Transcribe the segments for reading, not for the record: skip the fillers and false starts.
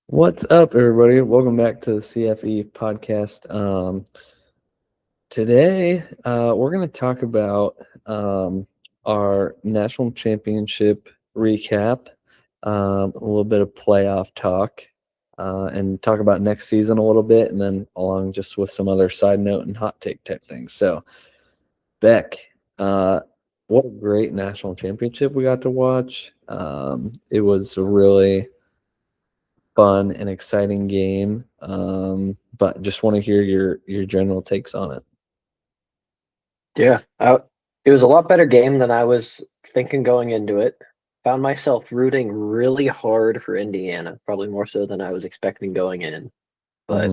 What's up, everybody? Welcome back to the CFE podcast. Today, we're going to talk about our national championship recap, a little bit of playoff talk, and talk about next season a little bit, and then along just with some other side note and hot take type things. So, Beck, what a great national championship we got to watch. It was a really fun and exciting game. But just want to hear your general takes on it. Yeah, it was a lot better game than I was thinking going into it. Found myself rooting really hard for Indiana, probably more so than I was expecting going in, but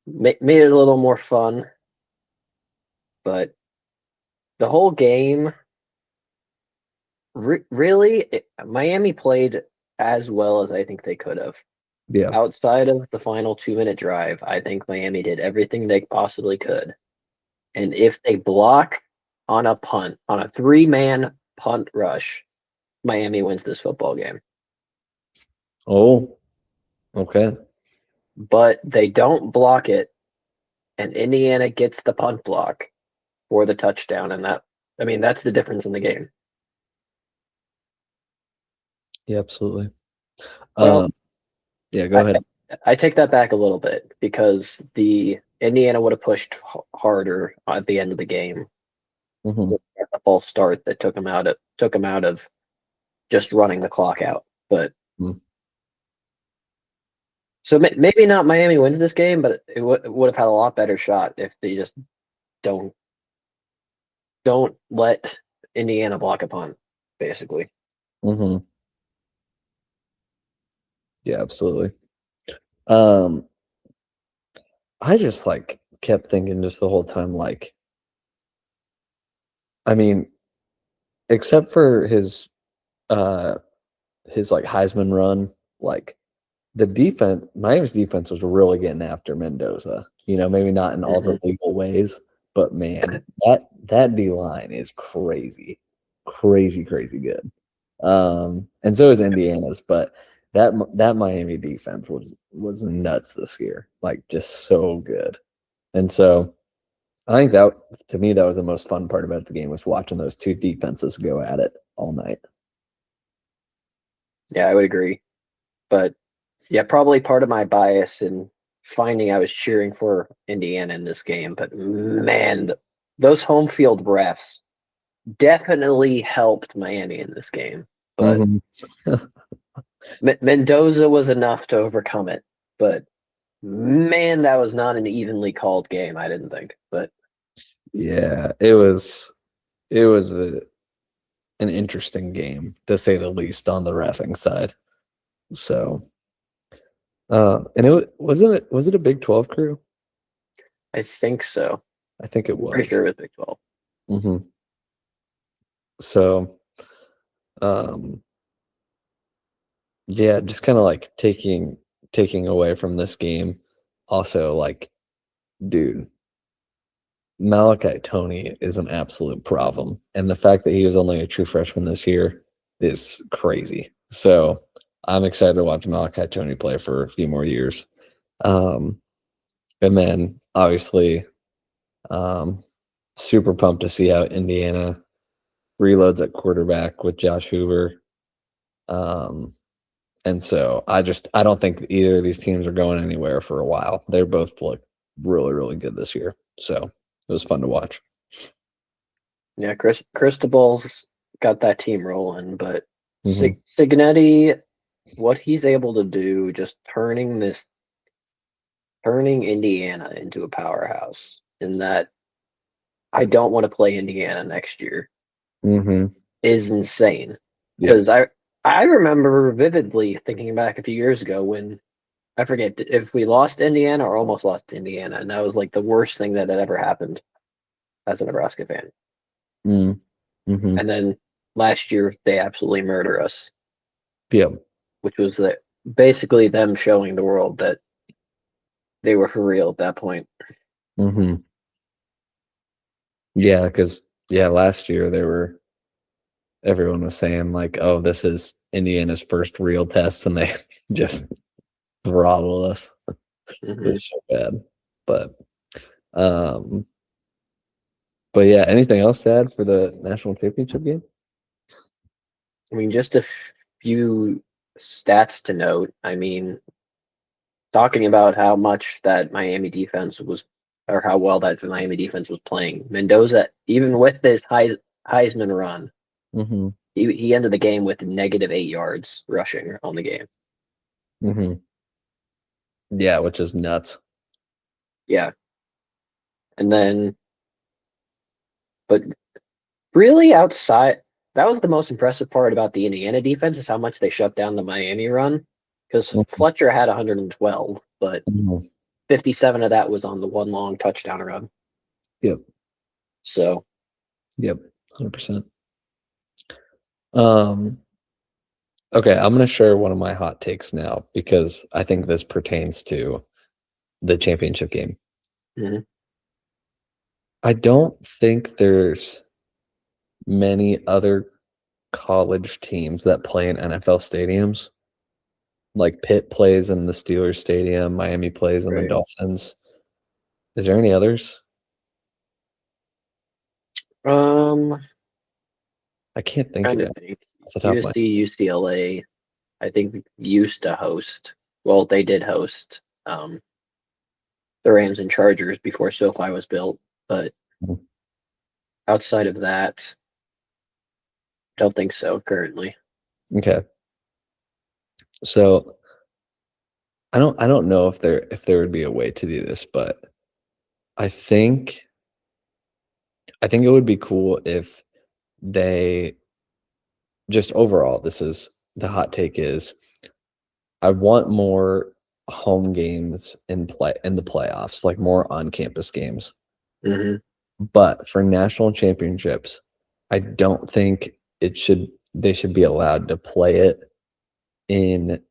Mhm. made it a little more fun. But the whole game, Miami played as well as I think they could have. Yeah. Outside of the final 2-minute drive, I think Miami did everything they possibly could. And if they block on a punt, on a 3-man punt rush, Miami wins this football game. Oh, okay. But they don't block it, and Indiana gets the punt block for the touchdown. And that's the difference in the game. Yeah, absolutely. Well, Yeah, go I, ahead. I take that back a little bit because the Indiana would have pushed harder at the end of the game Hmm. at the false start that took them out of just running the clock out. But Mm. so maybe not Miami wins this game, but it would have had a lot better shot if they just don't don't let Indiana block a punt, basically. Hmm. Yeah, absolutely. Um, I just kept thinking just the whole time, I mean, except for his Heisman run, like the defense, Miami's defense was really getting after Mendoza. Maybe not in all Hmm the legal ways, but man, that D line is crazy, crazy, crazy good. And so is Indiana's, but that Miami defense was nuts this year, like just so good. And so I think that to me that was the most fun part about the game was watching those two defenses go at it all night. Yeah, I would agree. But yeah, probably part of my bias in finding I was cheering for Indiana in this game. But man, those home field refs definitely helped Miami in this game. But Hmm. Mendoza was enough to overcome it. But man, that was not an evenly called game, I didn't think. But Yeah, it was an interesting game to say the least on the reffing side. So, and was it a Big 12 crew? I think so. I think it Pretty sure was. it was Big 12. Hmm. So, um, yeah, just kind of taking away from this game. Also, dude, Malachi Tony is an absolute problem, and the fact that he was only a true freshman this year is crazy. So, I'm excited to watch Malachi Tony play for a few more years. Um, and then obviously, um, super pumped to see how Indiana reloads at quarterback with Josh Hoover. Um, and so I don't think either of these teams are going anywhere for a while. They're both look really, really good this year. So it was fun to watch. Yeah, Cristobal's got that team rolling, but Hmm. Signetti, what he's able to do, just turning Indiana into a powerhouse, in that I don't want to play Indiana next year, Hmm. is insane. Yep. Because I remember vividly thinking back a few years ago when I forget if we lost Indiana or almost lost to Indiana, and that was like the worst thing that had ever happened as a Nebraska fan. Mm-hmm. And then last year they absolutely murder us, Yep. which was basically them showing the world that they were for real at that point. Hmm. Yeah, because last year they were everyone was saying like, "Oh, this is Indiana's first real test," and they just throttled us. Mhm. It's so bad, but um, but yeah. Anything else to add for the national championship game? I mean, just a few stats to note. I mean, talking about how much that Miami defense was, or how well that Miami defense was playing. Mendoza, even with this Heisman run, Mm-hmm. he ended the game with -8 yards rushing on the game. Mm-hmm. Yeah, which is nuts. Yeah, and then, but really outside, that was the most impressive part about the Indiana defense is how much they shut down the Miami run. Because Fletcher had 112, but Mm-hmm. 57 of that was on the one long touchdown run. Yep. So, Yep. 100%. Um. Okay, I'm gonna share one of my hot takes now because I think this pertains to the championship game. mhm, I don't think there's many other college teams that play in NFL stadiums. Like Pitt plays in the Steelers stadium, Miami plays in the right. Dolphins. Is there any others? Um, I can't think Trying of to it think. off the top of my USC, UCLA, I think used to host. Well, they did host the Rams and Chargers before SoFi was built, but head. outside of that, don't think so currently. Okay. So I don't know if there would be a way to do this, but I think I think it would be cool if they just overall, this is the hot take is I want more home games in the playoffs, like more on-campus games. Hmm. But for national championships, I don't think they should be allowed to play it in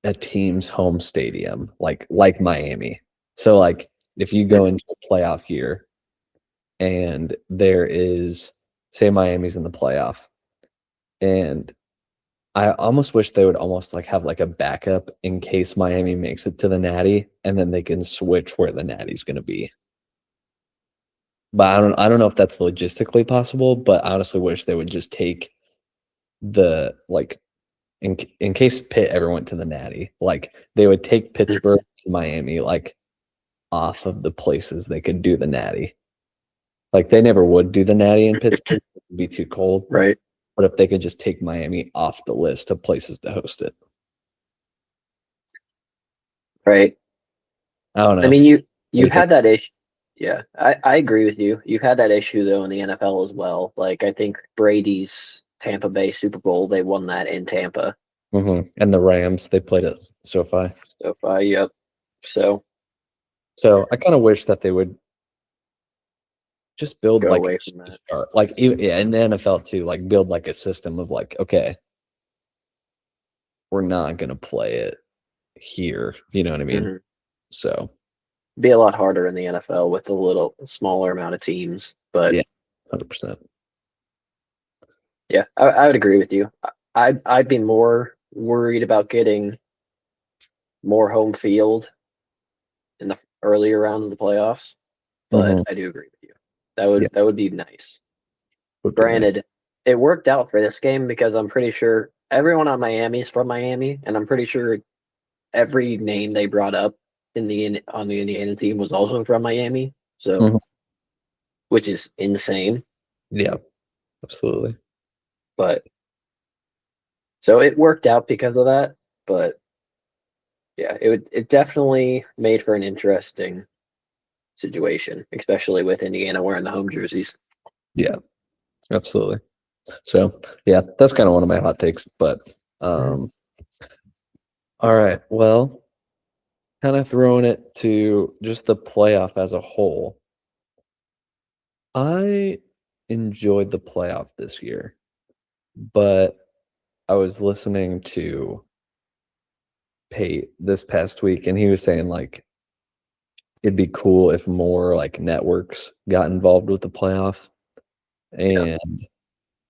a team's home stadium, like Miami. So like if you go into a playoff year and there is, say Miami's in the playoff, and I almost wish they would almost like have like a backup in case Miami makes it to the Natty, and then they can switch where the Natty's going to be. But I don't know if that's logistically possible, but I honestly wish they would just take the like in case Pitt ever went to the Natty, like they would take Pittsburgh to Miami like off of the places they could do the Natty. Like they never would do the Natty in Pittsburgh, it would be too cold. Right, But if they could just take Miami off the list of places to host it. right. I don't I know. mean, What do you you've think? had that issue. Yeah, I agree with you. You've had that issue though in the NFL as well. Like I think Brady's Tampa Bay Super Bowl, they won that in Tampa. And the Rams, they played at SoFi. So far, yep. So So I kind of wish that they would just build go like away from that. yeah, in the NFL too, like build like a system of like, okay, we're not gonna play it here. You know what I mean? Hmm. So Be a lot harder in the NFL with a little smaller amount of teams. But yeah, 100%. yeah, I would agree with you. I'd be more worried about getting more home field in the earlier rounds of the playoffs. But Mm-hmm. I do agree with you. Yeah, That would be nice. would be nice. Granted, it worked out for this game because I'm pretty sure everyone on Miami is from Miami, and I'm pretty sure every name they brought up on the Indiana team was also from Miami. So, Mhm. which is insane. Yeah, absolutely. But so it worked out because of that. But yeah, it definitely made for an interesting situation, especially with Indiana wearing the home jerseys. Yeah, absolutely. So yeah, that's kind of one of my hot takes. But Mhm. um, all right. Well, kind of throwing it to just the playoff as a whole. I enjoyed the playoff this year, but I was listening to Pate this past week, and he was saying like it'd be cool if more like networks got involved with the playoff. Yeah. And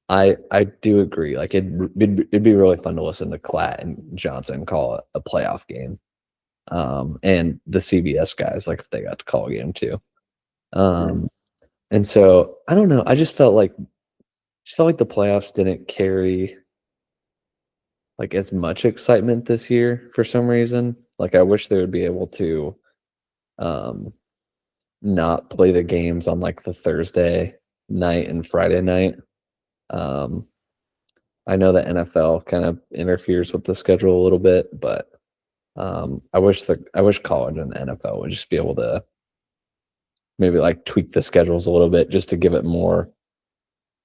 I do agree. Like it'd be really fun to listen to Klatt and Johnson call a playoff game. And the CBS guys, like if they got to call a game too. And so I don't know. I just felt like the playoffs didn't carry like as much excitement this year for some reason. Like I wish they would be able to not play the games on like the Thursday night and Friday night. I know the NFL kind of interferes with the schedule a little bit, but I wish college and the NFL would just be able to maybe like tweak the schedules a little bit just to give it more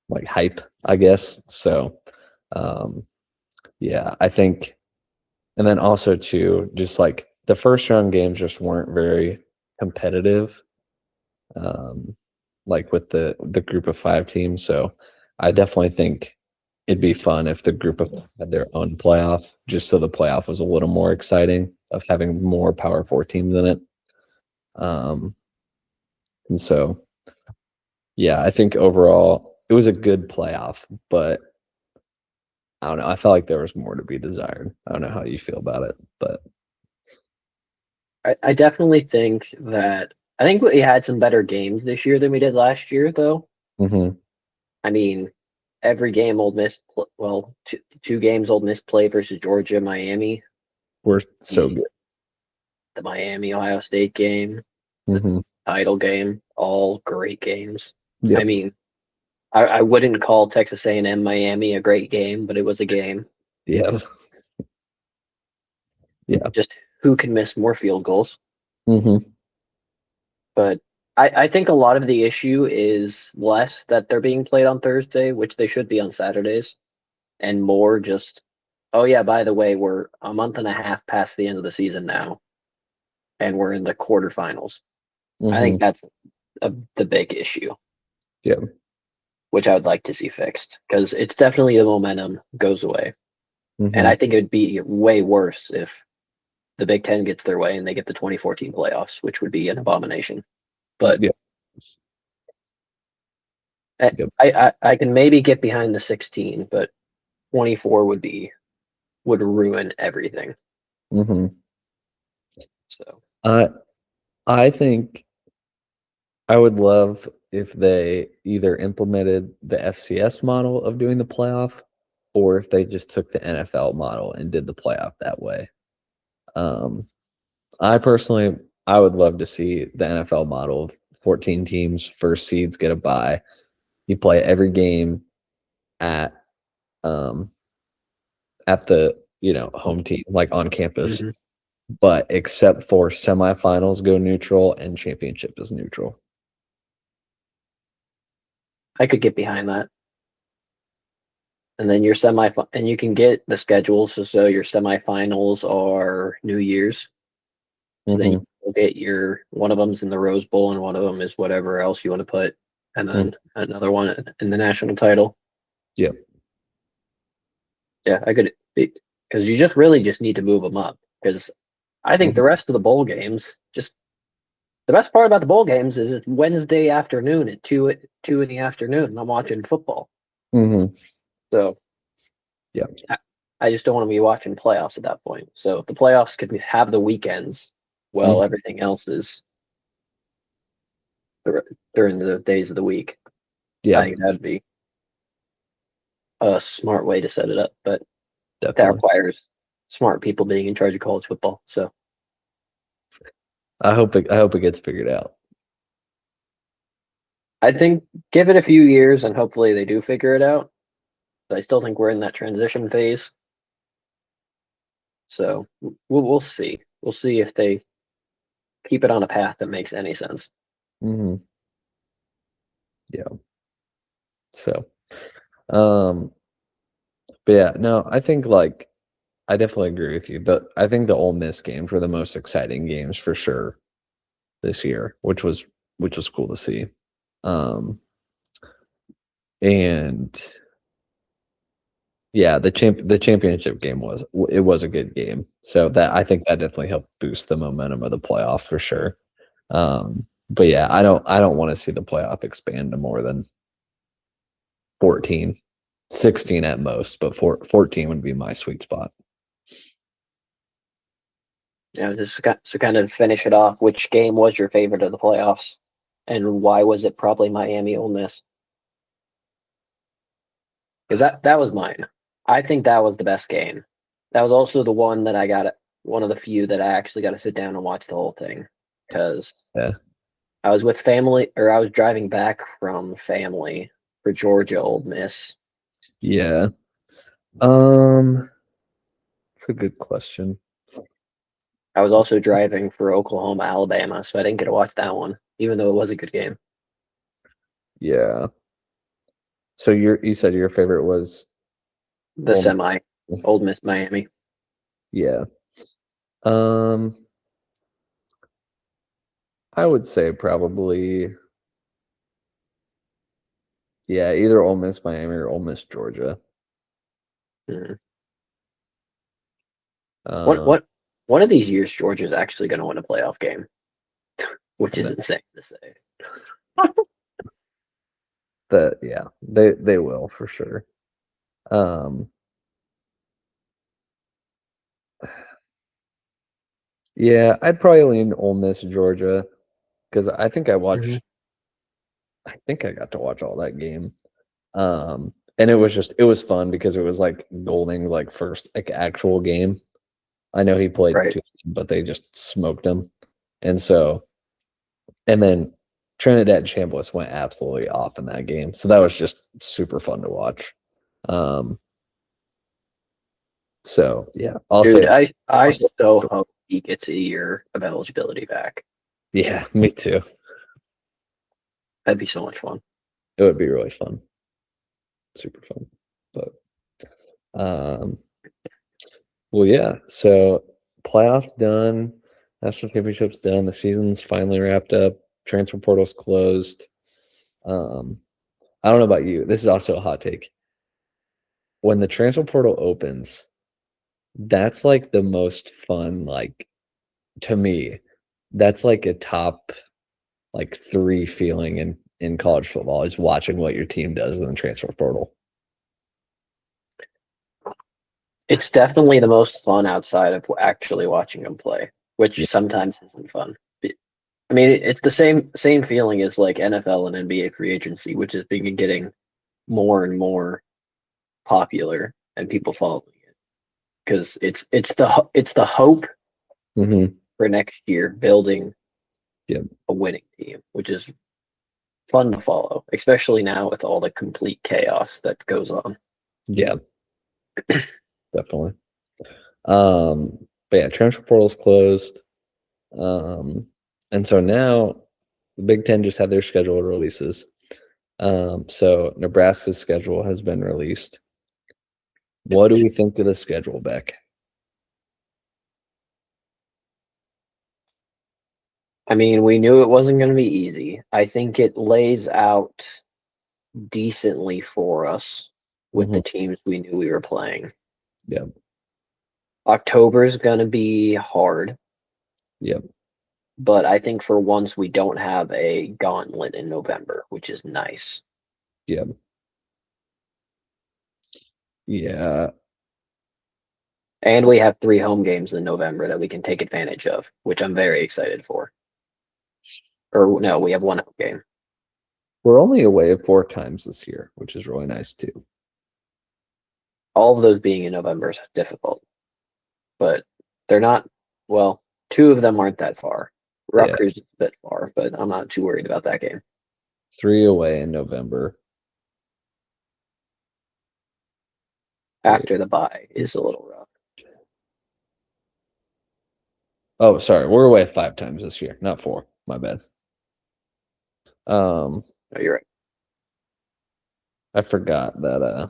like hype, I guess. So yeah, I think, and then also too, just like the first round games just weren't very competitive, like with the group of 5 teams. So I definitely think it'd be fun if the group of had their own playoff, just so the playoff was a little more exciting of having more Power 4 teams in it. And so, yeah, I think overall it was a good playoff, but I don't know. I felt like there was more to be desired. I don't know how you feel about it, but I definitely think that I think we had some better games this year than we did last year, though. I mean, every game Ole Miss, well, two games Ole Miss play versus Georgia, Miami, we're so good. the Miami Ohio State game, the title game, all great games. Yep. I mean, I wouldn't call Texas A&M Miami a great game, but it was a game. Yeah. Yeah. Just who can miss more field goals? But I think a lot of the issue is less that they're being played on Thursday, which they should be on Saturdays, and more just, oh yeah, by the way, we're a month and a half past the end of the season now, and we're in the quarterfinals. I think that's the big issue. Yeah. Which I would like to see fixed, because it's definitely the momentum goes away. And I think it would be way worse if the Big Ten gets their way and they get the 2014 playoffs, which would be an abomination. But I can maybe get behind the 16, but 24 would ruin everything. So I think I would love if they either implemented the FCS model of doing the playoff, or if they just took the NFL model and did the playoff that way. I personally, I would love to see the NFL model of 14 teams, first seeds get a bye. You play every game at the home team, like on campus, but except for semifinals go neutral and championship is neutral. I could get behind that. And then your and you can get the schedules so your semifinals are New Year's. So then you will get one of them's in the Rose Bowl and one of them is whatever else you want to put, and then another one in the national title. Yep. Yeah, I could, because you really just need to move them up, because I think the rest of the bowl games, just the best part about the bowl games is it's Wednesday afternoon at 2 in the afternoon and I'm watching football. So yeah, I just don't want to be watching playoffs at that point. So if the playoffs could have the weekends, well, everything else is during the days of the week. Yeah, I think that'd be a smart way to set it up, but definitely. that requires smart people being in charge of college football. So I hope it gets figured out. I think give it a few years and hopefully they do figure it out. But I still think we're in that transition phase. So we'll see. We'll see if they keep it on a path that makes any sense. Yeah. So, but yeah, no, I think I definitely agree with you. I think the Ole Miss games were the most exciting games for sure this year, which was cool to see. And yeah, the championship game was a good game. So I think that definitely helped boost the momentum of the playoff for sure. But yeah, I don't want to see the playoff expand to more than 14. 16 at most, but 14 would be my sweet spot. So kind of finish it off, which game was your favorite of the playoffs? And why was it probably Miami Ole Miss? Because that was mine. I think that was the best game. That was also the one that I got, one of the few that I actually got to sit down and watch the whole thing. Because I was with family, or I was driving back from family for Georgia Ole Miss. Yeah. That's a good question. I was also driving for Oklahoma, Alabama, so I didn't get to watch that one, even though it was a good game. Yeah. So you said your favorite was The semi, Ole Miss Miami. Yeah. I would say probably either Ole Miss Miami or Ole Miss Georgia. Mm. What one of these years Georgia's actually going to win a playoff game, which is insane to say. They will for sure. Yeah, I'd probably lean Ole Miss Georgia because I think I watched. Mm-hmm. I think I got to watch all that game. And it was fun because it was like Golding's like first like actual game. I know he played Right. two, but they just smoked him. And then Trinidad Chambliss went absolutely off in that game. So that was just super fun to watch. So yeah. Also, dude, I so hope he gets a year of eligibility back. Yeah, me too. That'd be so much fun. It would be really fun. Super fun. But well, yeah. So playoffs done, national championships done, the season's finally wrapped up, transfer portal's closed. I don't know about you. This is also a hot take. When the transfer portal opens, that's like the most fun, like to me, that's like a top like 3 feeling in college football is watching what your team does in the transfer portal. It's definitely the most fun outside of actually watching them play, which sometimes isn't fun. I mean, it's the same feeling as like NFL and NBA free agency, which is getting more and more popular and people following it because it's the hope for next year building a winning team, which is fun to follow, especially now with all the complete chaos that goes on. Yeah, definitely. But yeah, transfer portal's closed. And so now the Big Ten just had their schedule releases. So Nebraska's schedule has been released. What do we think of the schedule, Beck? I mean, we knew it wasn't going to be easy. I think it lays out decently for us with the teams we knew we were playing. Yeah. October is going to be hard. Yep. But I think for once we don't have a gauntlet in November, which is nice. Yeah. Yeah. And we have 3 home games in November that we can take advantage of, which I'm very excited for. Or no, we have 1 home game. We're only away 4 times this year, which is really nice too. All of those being in November is difficult. But they're not, well, 2 of them aren't that far. Rutgers is a bit far, but I'm not too worried about that game. 3 away in November. After the bye is a little rough. Oh, sorry. We're away 5 times this year, not 4. My bad. No, you're right. I forgot that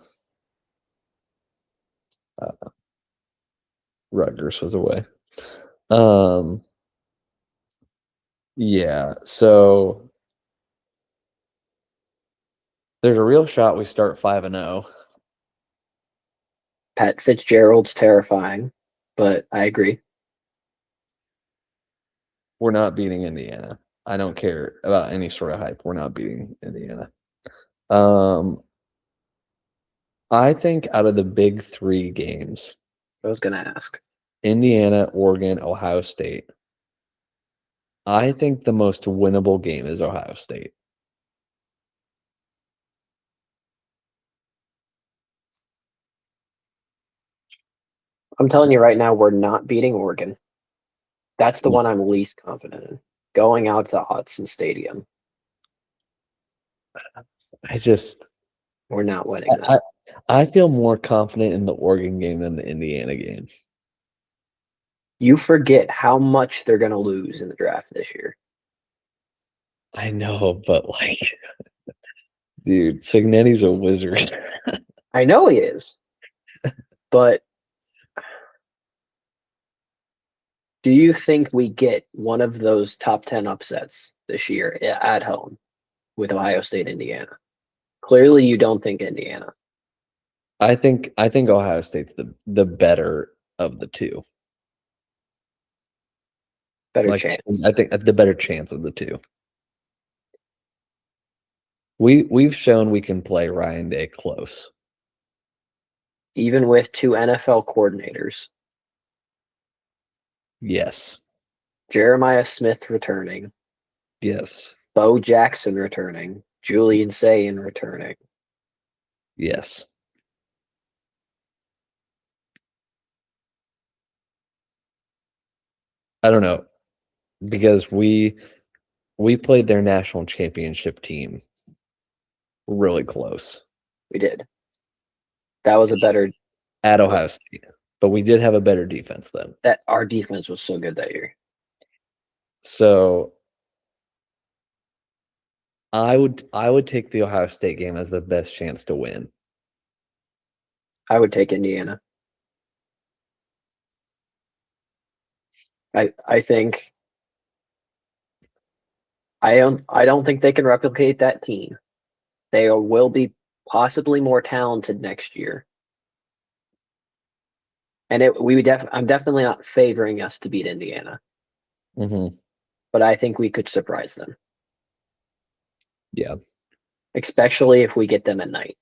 Rutgers was away. Yeah, so there's a real shot we start 5-0. Pat Fitzgerald's terrifying, but I agree. We're not beating Indiana. I don't care about any sort of hype. We're not beating Indiana. I think out of the big three games, I was going to ask. Indiana, Oregon, Ohio State, I think the most winnable game is Ohio State. I'm telling you right now, we're not beating Oregon. That's the No. one I'm least confident in. Going out to Hudson Stadium, I just we're not winning I, that. I feel more confident in the Oregon game than the Indiana game. You forget how much they're going to lose in the draft this year. I know, but like, dude, Signetti's a wizard. I know he is, but do you think we get one of those top 10 upsets this year at home with Ohio State, Indiana? Clearly, you don't think Indiana. I think Ohio State's the better of the two. Better Like chance. I think the better chance of the two. We've shown we can play Ryan Day close. Even with two NFL coordinators, Yes. Jeremiah Smith returning, Yes. Bo Jackson returning, Julian Sayin returning. Yes. I don't know, because we played their national championship team really close We did. That was a better. at Ohio State, but we did have a better defense then. That our defense was so good that year. So I would take the Ohio State game as the best chance to win. I would take Indiana. I think I don't think they can replicate that team. They will be possibly more talented next year. And I'm definitely not favoring us to beat Indiana, Mm-hmm. but I think we could surprise them. Yeah. Especially if we get them at night.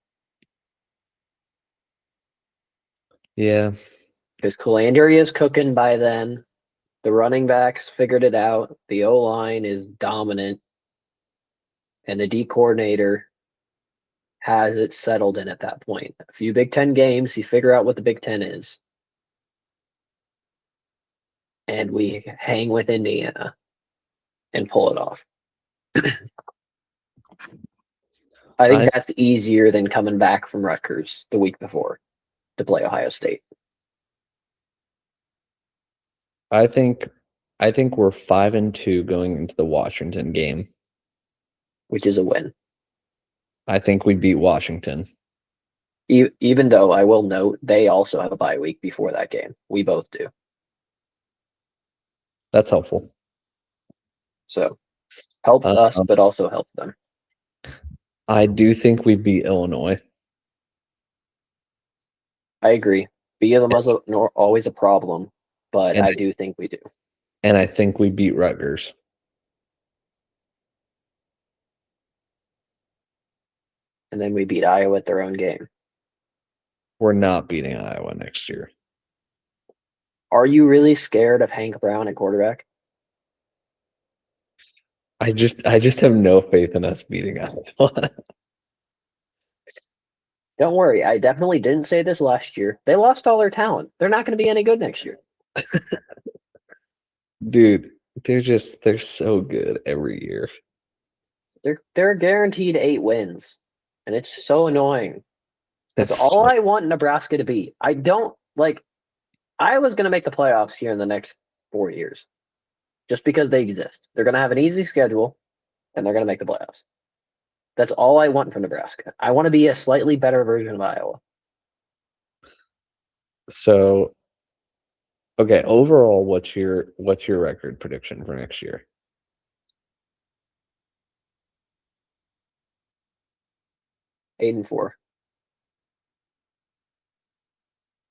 Yeah. Because Calandria is cooking by then. The running backs figured it out. The O-line is dominant. And the D coordinator has it settled in at that point. A few Big Ten games, you figure out what the Big Ten is. And we hang with Indiana and pull it off. I think that's easier than coming back from Rutgers the week before to play Ohio State. I think we're 5-2 going into the Washington game. Which is a win. I think we beat Washington. Even though I will note they also have a bye week before that game. We both do. That's helpful. So helps us, but also helps them. I do think we beat Illinois. I agree. BLM was always a problem, but And I do think we do. And I think we beat Rutgers. And then we beat Iowa at their own game. We're not beating Iowa next year. Are you really scared of Hank Brown at quarterback? I just have no faith in us beating Iowa. Don't worry. I definitely didn't say this last year. They lost all their talent. They're not going to be any good next year. Dude, they're so good every year. They're guaranteed 8 wins. And it's so annoying. That's all so, I want Nebraska to be. I don't like Iowa's going to make the playoffs here in the next 4 years. Just because they exist. They're going to have an easy schedule and they're going to make the playoffs. That's all I want from Nebraska. I want to be a slightly better version of Iowa. So okay, overall, what's your record prediction for next year? 8-4.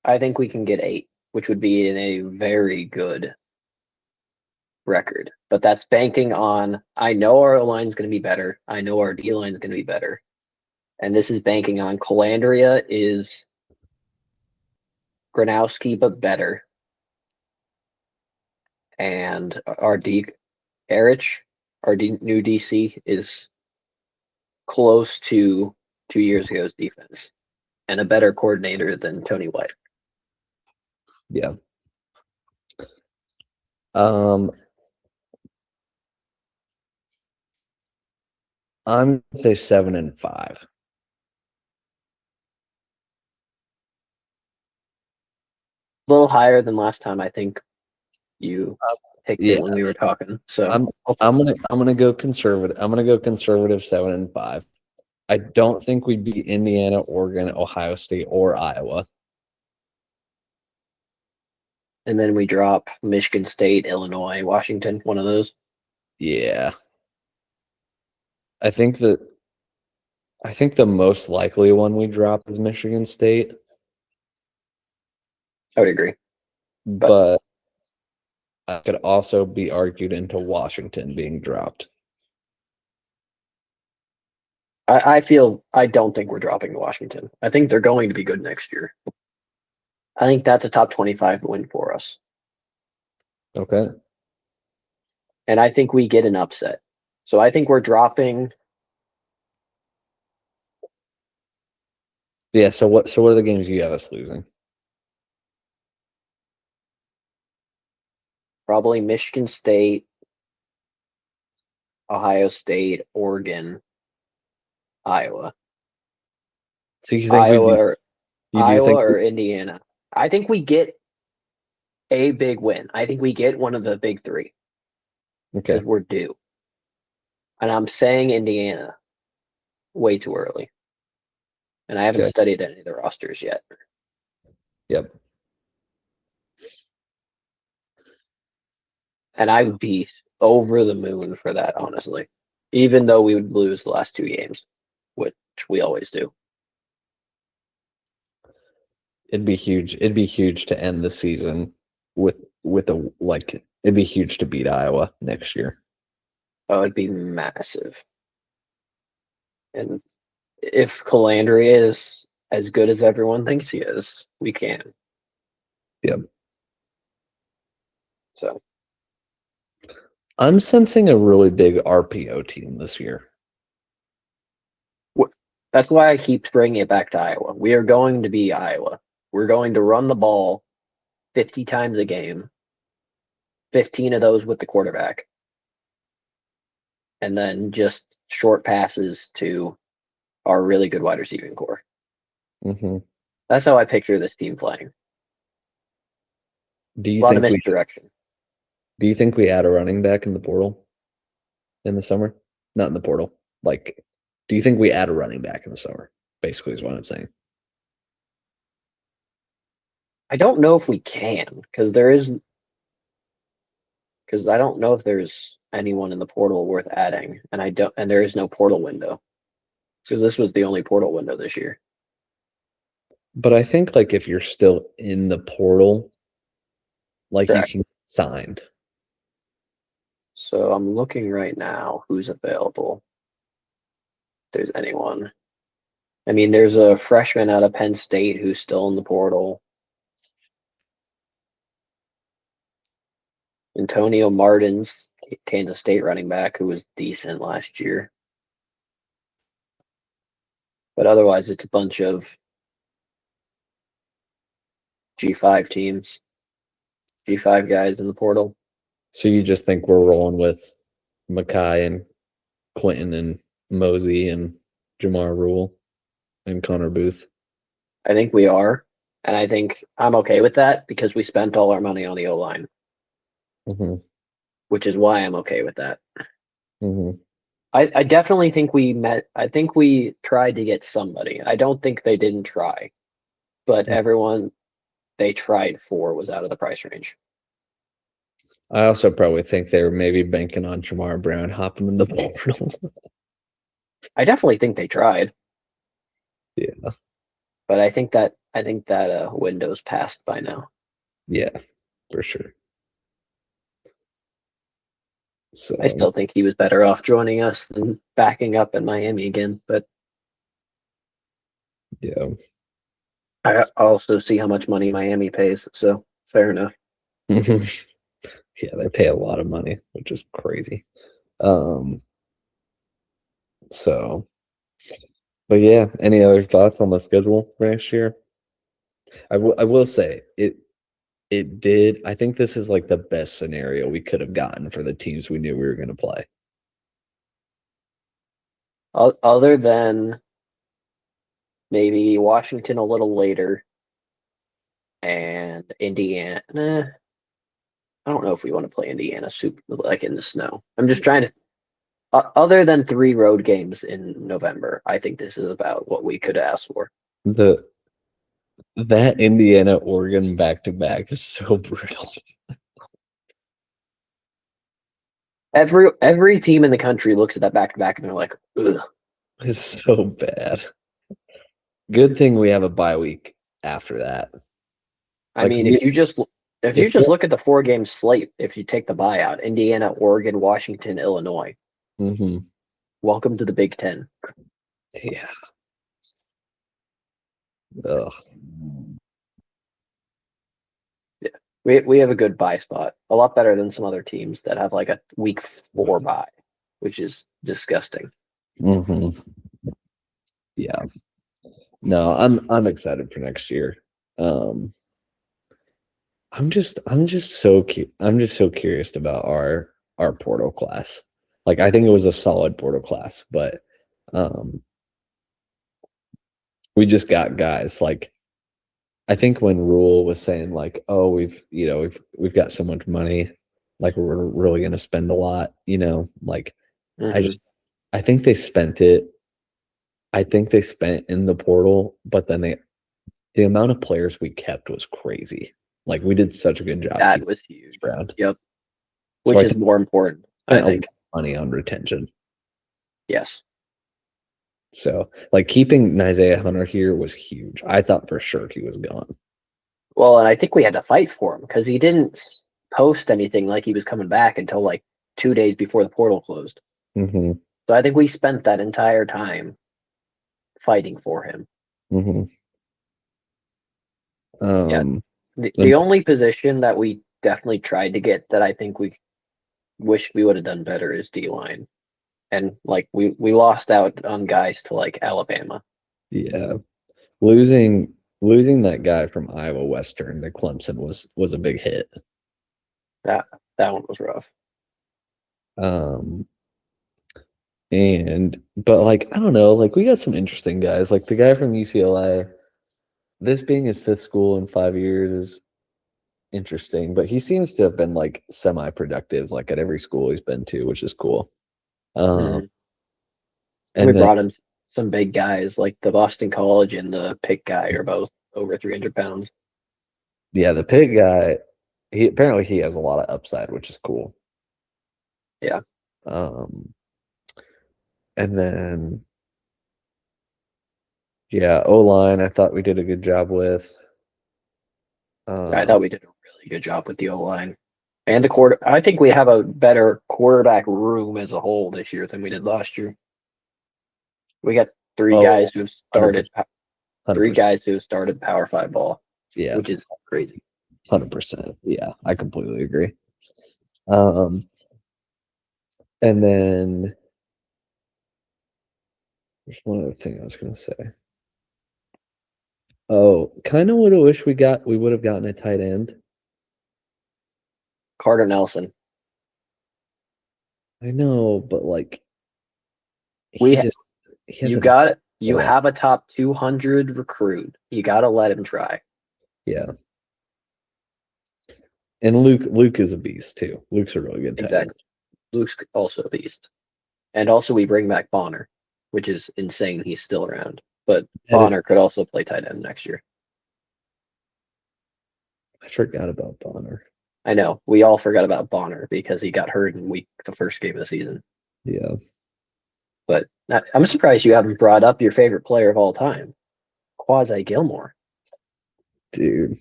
I think we can get 8, which would be in a very good record. But that's banking on I know our O line is going to be better. I know our D line is going to be better. and this is banking on Calandria is Gronowski but better, and Erich, new DC, is close to 2 years ago's defense and a better coordinator than Tony White. Yeah. I'm gonna say 7-5. A little higher than last time. I think you picked Yeah. it when we were talking. So I'm gonna go conservative. I'm gonna go conservative 7-5. I don't think we'd beat Indiana, Oregon, Ohio State, or Iowa. And then we drop Michigan State, Illinois, Washington, one of those. Yeah. I think the most likely one we drop is Michigan State. I would agree. But I could also be argued into Washington being dropped. I don't think we're dropping Washington. I think they're going to be good next year. I think that's a top 25 win for us. Okay. And I think we get an upset. So I think we're dropping. Yeah, so what are the games you have us losing? Probably Michigan State, Ohio State, Oregon, Iowa. So you think Iowa or Indiana. I think we get a big win. I think we get one of the big three. Okay. Because we're due. And I'm saying Indiana way too early. And I haven't studied any of the rosters yet. Yep. And I would be over the moon for that, honestly. Even though we would lose the last two games, which we always do. It'd be huge. It'd be huge to end the season with it'd be huge to beat Iowa next year. Oh, it'd be massive. And if Calandria is as good as everyone thinks he is, we can. Yep. So I'm sensing a really big RPO team this year. that's why I keep bringing it back to Iowa. We are going to be Iowa. We're going to run the ball 50 times a game, 15 of those with the quarterback, and then just short passes to our really good wide receiving core. Mm-hmm. That's how I picture this team playing. Do you a lot think of misdirection. Do you think we add a running back in the portal in the summer? Not in the portal. Like, do you think we add a running back in the summer? Basically, is what I'm saying. I don't know if we can because I don't know if there's anyone in the portal worth adding, and there is no portal window because this was the only portal window this year. But I think like if you're still in the portal, like Correct. you can get signed. So I'm looking right now who's available. If there's anyone. I mean, there's a freshman out of Penn State who's still in the portal. Antonio Martins, Kansas State running back, who was decent last year. But otherwise, it's a bunch of G5 teams, G5 guys in the portal. So you just think we're rolling with Mackay and Quentin and Mosey and Jamar Rule and Connor Booth? I think we are. And I think I'm okay with that because we spent all our money on the O-line, which is why I'm okay with that. I definitely think I think we tried to get somebody. I don't think they didn't try, but everyone they tried for was out of the price range. I also probably think they were maybe banking on Jamar Brown hopping in the portal. I definitely think they tried. Yeah. But I think that window's passed by now. Yeah, for sure. So I still think he was better off joining us than backing up in Miami again, but Yeah. I also see how much money Miami pays, so fair enough. Yeah, they pay a lot of money, which is crazy. Um, so, but yeah, any other thoughts on the schedule for next year? I will say it did. I think this is like the best scenario we could have gotten for the teams we knew we were going to play. Other than maybe Washington a little later and Indiana. I don't know if we want to play Indiana super like in the snow. I'm just trying to. Other than 3 road games in November, I think this is about what we could ask for. The That Indiana Oregon back to back is so brutal. Every team in the country looks at that back to back and they're like, ugh. It's so bad. Good thing we have a bye week after that. I Like mean, we, if you just look at the 4 game slate, if you take the buyout, Indiana, Oregon, Washington, Illinois, Mhm. welcome to the Big Ten. Yeah. Ugh. We have a good bye spot, a lot better than some other teams that have like a week 4 bye, which is disgusting. Mhm. Yeah. No, I'm excited for next year. Um, I'm just so curious about our portal class. Like I think it was a solid portal class, but um we just got guys like I think when Rule was saying like, oh, we've got so much money, like we're really gonna spend a lot, like I Hmm. just I think they spent it. I think they spent in the portal, but then the amount of players we kept was crazy. Like we did such a good job That keeping was huge. around. Yep. So Which I is think more important, we I spent a lot think. of money on retention. Yes. So like keeping Isaiah Hunter here was huge. I thought for sure he was gone. Well, and I think we had to fight for him because he didn't post anything like he was coming back until like 2 days before the portal closed. Hmm. So I think we spent that entire time fighting for him. Hmm. Yeah. Um, The only position that we definitely tried to get that I think we wish we would have done better is D line. And like we lost out on guys to like Alabama. yeah, losing that guy from Iowa Western to Clemson was a big hit. That that one was rough. Um, but like I don't know, like we got some interesting guys. Like the guy from UCLA, this being his 5th school in 5 years is interesting, but he seems to have been like semi-productive, like at every school he's been to, which is cool. Um, Mhm. We and then brought him some big guys, like the Boston College and the Pitt guy are both over 300 pounds. yeah, the Pitt guy, he has a lot of upside, which is cool. Yeah. Um, and then yeah, O line, I thought we did a good job with. I Um, thought we did a really good job with the O line. And the quarter I think we have a better quarterback room as a whole this year than we did last year. We got three oh, guys who 100%, started 100%. Power Five ball, Yeah, which is crazy. 100%. Yeah, I completely agree. Um, and then there's one other thing I was gonna say. Oh, kind of would have wished we would have gotten a tight end. Carter Nelson. I know, but like he We just he hasn't you enough. have a top 200 recruit. You got to let him try. Yeah. And Luke is a beast too. Luke's a really good tight end. Exactly. Luke's also a beast. And also we bring back Bonner, which is insane he's still around. But And Bonner could also play tight end next year. I forgot about Bonner. I know. We all forgot about Bonner because he got hurt in the first game of the season. Yeah. But I'm surprised you haven't brought up your favorite player of all time, Quasi Gilmore. Dude,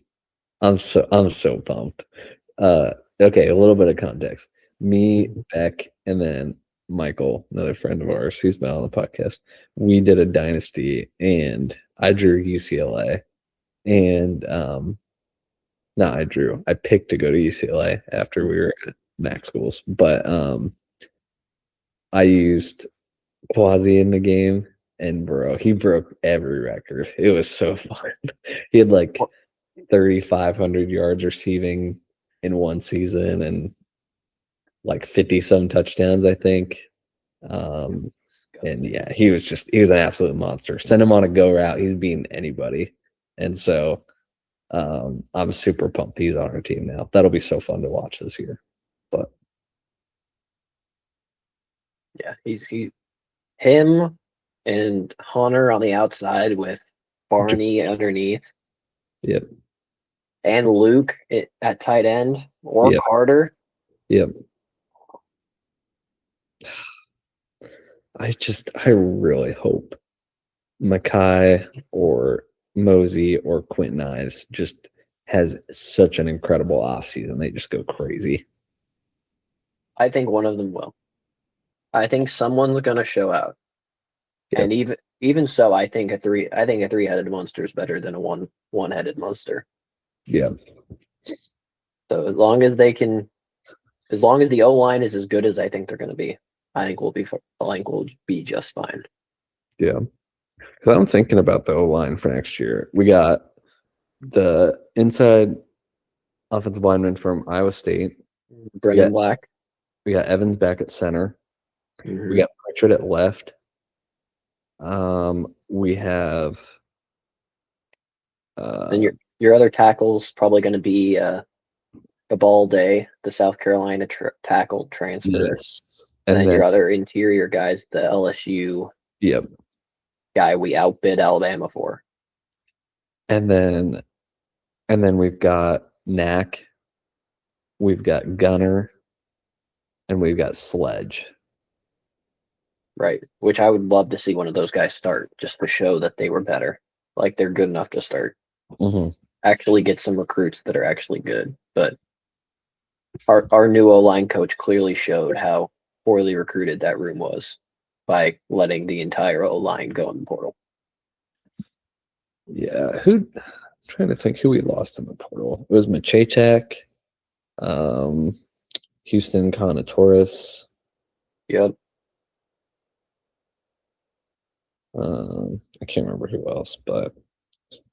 I'm so pumped. Okay, a little bit of context. Me, Mhm. Beck, and then Michael, another friend of ours who's been on the podcast. We did a dynasty, and I drew UCLA, and I picked to go to UCLA after we were at MAC schools, but I used Quasi in the game, and bro, he broke every record. It was so fun. He had like 3,500 yards receiving in one season and like 50 some touchdowns, I think. And yeah, he was an absolute monster. Send him on a go route, he's beating anybody. And so I'm super pumped he's on our team now. That'll be so fun to watch this year. But yeah, he's him and Hunter on the outside with Barney underneath. Yep. And Luke at tight end or Yep. Carter. Yep. I really hope Mackay or Mosey or Quentin Ives just has such an incredible offseason. They just go crazy. I think one of them will. I think someone's gonna show out. Yeah. And even so, I think a three-headed monster is better than a one-headed monster. Yeah. So as long as the O line is as good as I think they're going to be, I think we'll be just fine. Yeah. Because I'm thinking about the O line for next year. We got the inside offensive lineman from Iowa State. Brendan Black. We got Evans back at center. Mm-hmm. We got Pritchard at left. We have and your other tackle's probably going to be Day, the South Carolina tackle transfer. Yes. And then your other interior guys, the LSU guy we outbid Alabama for. And then we've got Knack, we've got Gunner, and we've got Sledge. Right, which I would love to see one of those guys start just to show that they were better. Like they're good enough to start. Mm-hmm. Actually get some recruits that are actually good. But our new O-line coach clearly showed how poorly recruited that room was by letting the entire O-line go in the portal. Yeah, I'm trying to think who we lost in the portal. It was Machachek, Houston Conatoris. Yep. I can't remember who else, but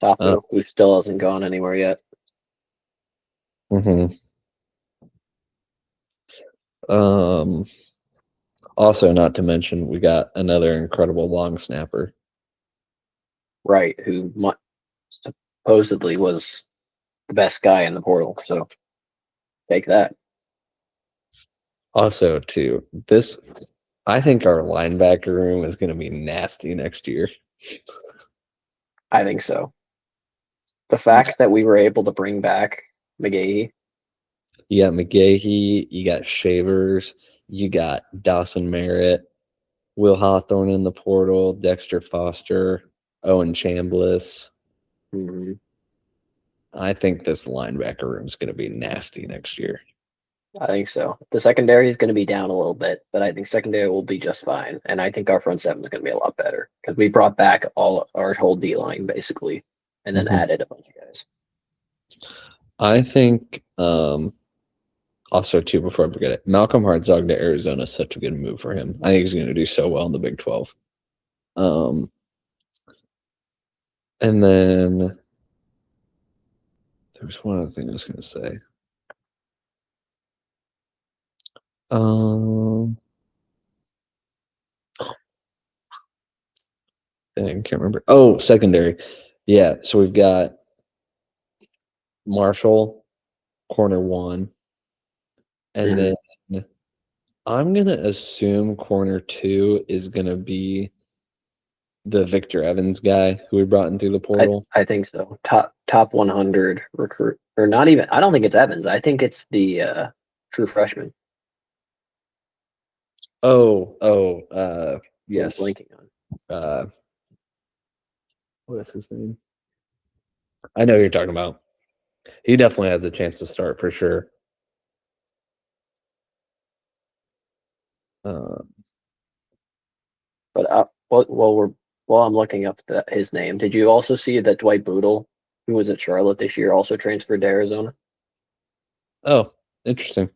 Tapu, who still hasn't gone anywhere yet. Mm-hmm. Also, not to mention, we got another incredible long snapper. Right, who supposedly was the best guy in the portal. So take that. Also, too, I think our linebacker room is going to be nasty next year. I think so. The fact that we were able to bring back McGahee. You got McGahee, you got Shavers, you got Dawson Merritt, Will Hawthorne in the portal, Dexter Foster, Owen Chambliss. Mm-hmm. I think this linebacker room is going to be nasty next year. I think so. The secondary is going to be down a little bit, but I think secondary will be just fine. And I think our front seven is going to be a lot better because we brought back our whole D line basically, and then added a bunch of guys. I think also too, before I forget it, Malcolm Hartzog to Arizona is such a good move for him. I think he's going to do so well in the Big 12. And then there was one other thing I was going to say. I can't remember. Oh, secondary. Yeah, so we've got Marshall, corner 1. And then I'm going to assume corner 2 is going to be the Victor Evans guy who we brought in through the portal. I think so. Top 100 recruit, or not even. I don't think it's Evans. I think it's the true freshman. Yes. Blinking on. What is his name? I know who you're talking about. He definitely has a chance to start for sure. But while we're Well, I'm looking up his name. Did you also see that Dwight Boodle, who was at Charlotte this year, also transferred to Arizona? Oh, interesting.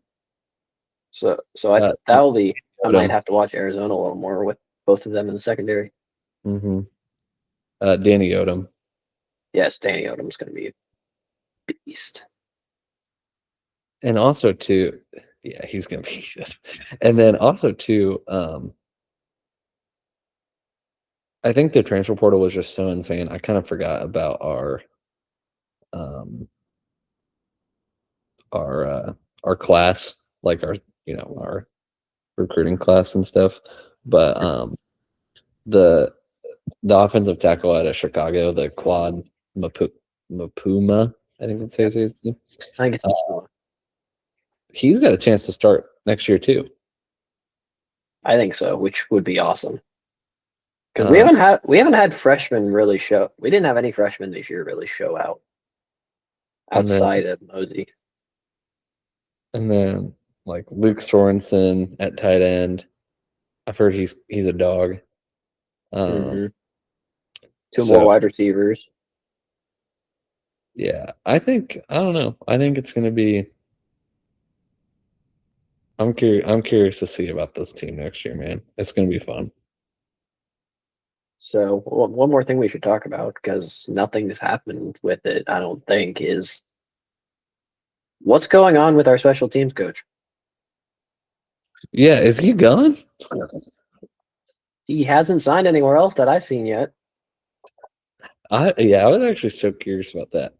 So Uh, that'll be. I might Odom. have to watch Arizona a little more with both of them in the secondary. Mm-hmm. Danny Odom. Yes, Danny Odom's going to be a beast. And also too, yeah, he's gonna be good. And then also too, I think the transfer portal was just so insane. I kind of forgot about um our class, like our recruiting class and stuff. But the the offensive tackle out of Chicago, the quad Mapuma, I think it Yep. says his name. I think it's. He's got a chance to start next year too. I think so, which would be awesome. Because Um, we haven't had freshmen really show. We didn't have any freshmen this year really show out and then outside of Mosey. and then like Luke Sorensen at tight end. I've heard he's a dog. Mm-hmm. Two more So wide receivers. yeah, I don't know. I think it's gonna be. I'm curious to see about this team next year, man. It's gonna be fun. So one more thing we should talk about because nothing's happened with it. I don't think is what's going on with our special teams coach. Yeah, is he gone? He hasn't signed anywhere else that I've seen yet. I was actually so curious about that.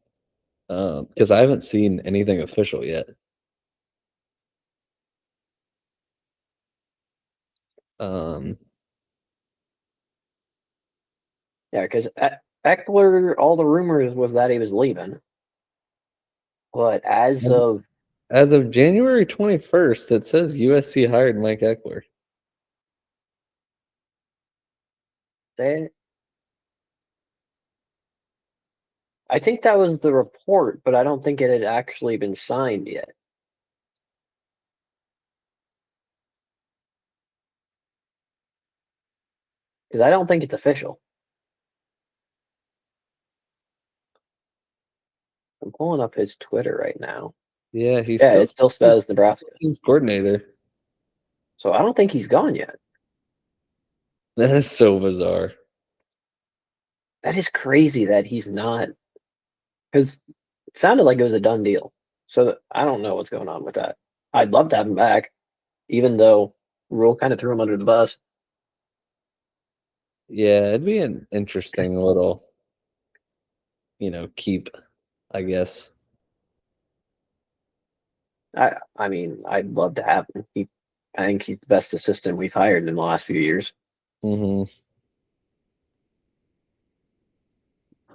Because I haven't seen anything official yet. Um, Yeah, because Eckler, all the rumors was that he was leaving, but as, as of January 21st, it says USC hired Mike Eckler. they, I think that was the report, but I don't think it had actually been signed yet. Because I don't think it's official. I'm pulling up his Twitter right now. Yeah, he Yeah, still it still says says Nebraska. team coordinator. So I don't think he's gone yet. That is so bizarre. That is crazy that he's not. Because it sounded like it was a done deal. So I don't know what's going on with that. I'd love to have him back, even though Rule kind of threw him under the bus. Yeah, it'd be an interesting little, keep, I guess. I mean, I'd love to have him. I think he's the best assistant we've hired in the last few years. Hmm.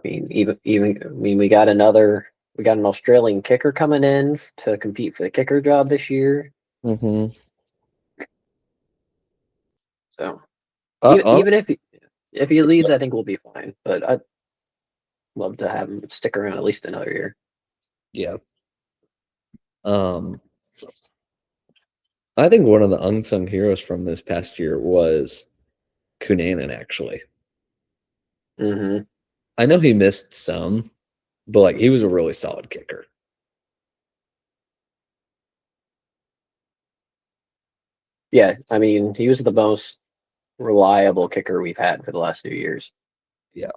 I mean, we got an Australian kicker coming in to compete for the kicker job this year. Hmm. So Uh, even if he leaves, I think we'll be fine. But I'd love to have him stick around at least another year. yeah. Um, I think one of the unsung heroes from this past year was Cunanan, actually. Hmm. I know he missed some, but like he was a really solid kicker. Yeah, I mean, he was the most reliable kicker we've had for the last few years. Yeah,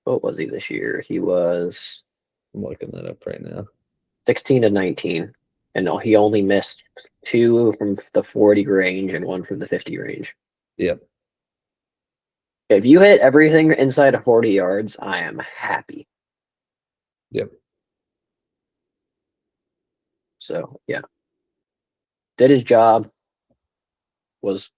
What was he this year? He was I'm looking that up right now. 16 to 19. And no, he only missed two from the 40 range and one from the 50 range. Yep. If you hit everything inside of 40 yards, I am happy. Yep. So, yeah. Did his job. Was,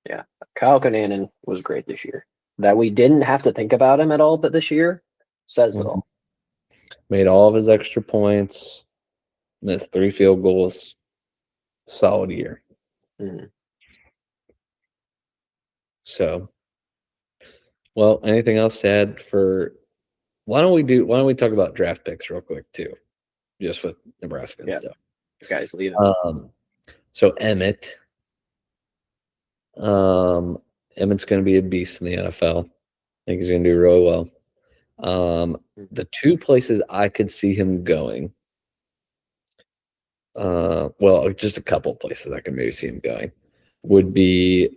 yeah. Kyle Cunanan was great this year. That we didn't have to think about him at all, but this year says it Mhm. all. Made all of his extra points, missed 3 field goals. Solid year. Mhm. So, well, anything else to add for why don't we talk about draft picks real quick too, just with Nebraska and Yeah. stuff. The guy's leaving. So Emmett, um, Emmett's going to be a beast in the NFL. I think he's going to do really well. The two places I could see him going, well, just a couple places I could maybe see him going, would be,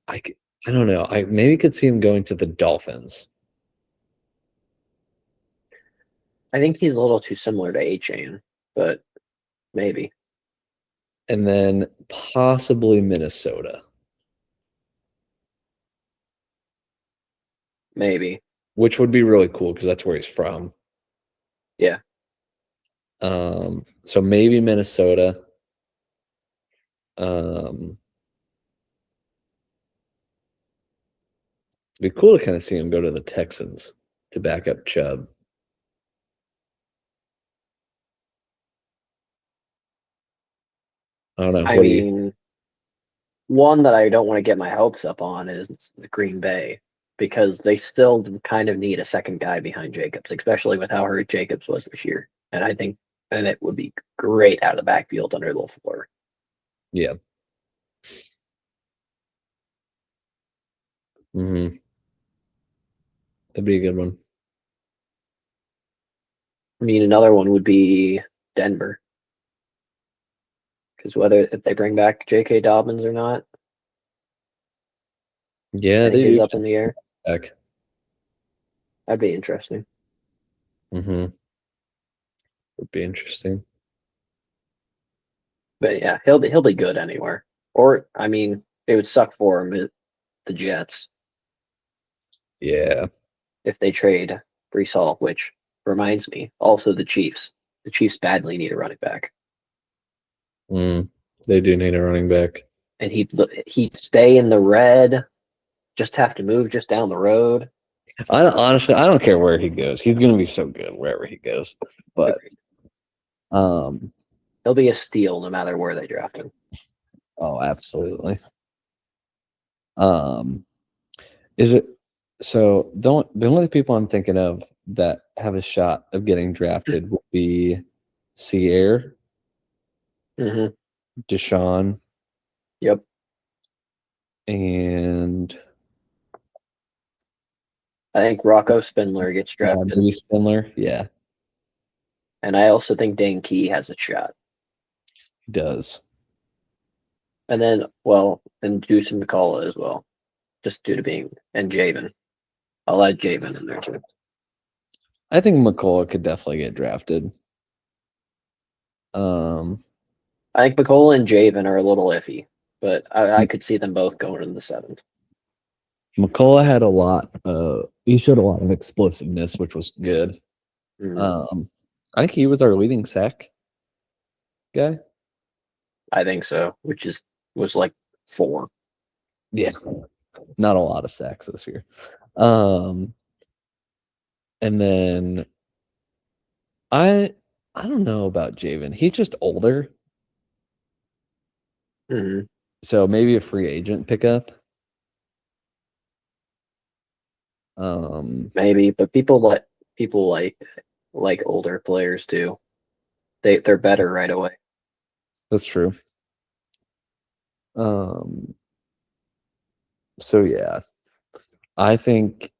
I don't know, I maybe could see him going to the Dolphins. I think he's a little too similar to A-Chain, but maybe. And then possibly Minnesota. Maybe. Which would be really cool because that's where he's from. Yeah. So maybe Minnesota. It'd be cool to kind of see him go to the Texans to back up Chubb. I don't know. I mean, one that I don't want to get my hopes up on is the Green Bay, because they still kind of need a second guy behind Jacobs, especially with how hurt Jacobs was this year. And I think it would be great out of the backfield under LaFleur. Yeah. That'd be a good one. I mean, another one would be Denver, because whether if they bring back J.K. Dobbins or not, Yeah, I think they is do. up in the air. Back. That'd be interesting. Would be interesting. But yeah, he'll be good anywhere. Or I mean, it would suck for him, the Jets. Yeah. If they trade Brees Hall, which reminds me, also the Chiefs. The Chiefs badly need a running back. They do need a running back. And he'd stay in the red, just have to move just down the road. Honestly, I don't care where he goes. He's going to be so good wherever he goes. But he'll be a steal no matter where they draft him. Oh, absolutely. Is it so? The only people I'm thinking of that have a shot of getting drafted will be Sierra, Deshaun, Yep, and I think Rocco Spindler gets drafted. maybe Spindler. Yeah, and I also think Dane Key has a shot. he does. And then, and Deuce McCullough as well, just due to being, and Javen. I'll add Javen in there too. I think McCullough could definitely get drafted. I think McCullough and Javen are a little iffy, but I could see them both going in the 7th. McCullough had a lot. He showed a lot of explosiveness, which was good. I think he was our leading sack guy. I think so, which was like 4. Yeah, not a lot of sacks this year. And then I don't know about Javen. He's just older. So maybe a free agent pickup. Maybe, but people like older players too. They're better right away. That's true. So yeah, I think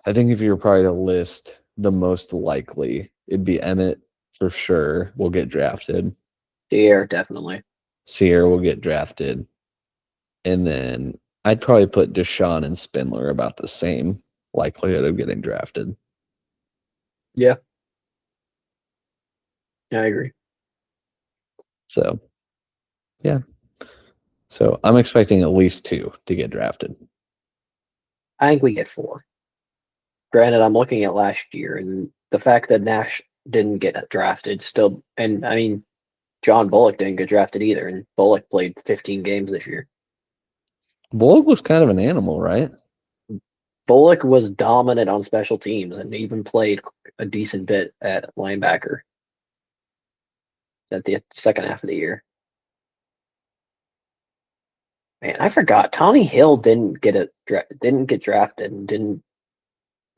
if you were probably to list the most likely, it'd be Emmett for sure will get drafted. Sierra definitely. Sierra will get drafted. And then I'd probably put Deshaun and Spindler about the same likelihood of getting drafted. Yeah. Yeah, I agree. So, yeah. So I'm expecting at least 2 to get drafted. I think we get 4. Granted, I'm looking at last year, and the fact that Nash didn't get drafted still, and I mean, John Bullock didn't get drafted either, and Bullock played 15 games this year. Bullock was kind of an animal, right? Bullock was dominant on special teams and even played a decent bit at linebacker at the second half of the year. Man, I forgot. Tommy Hill didn't get drafted and didn't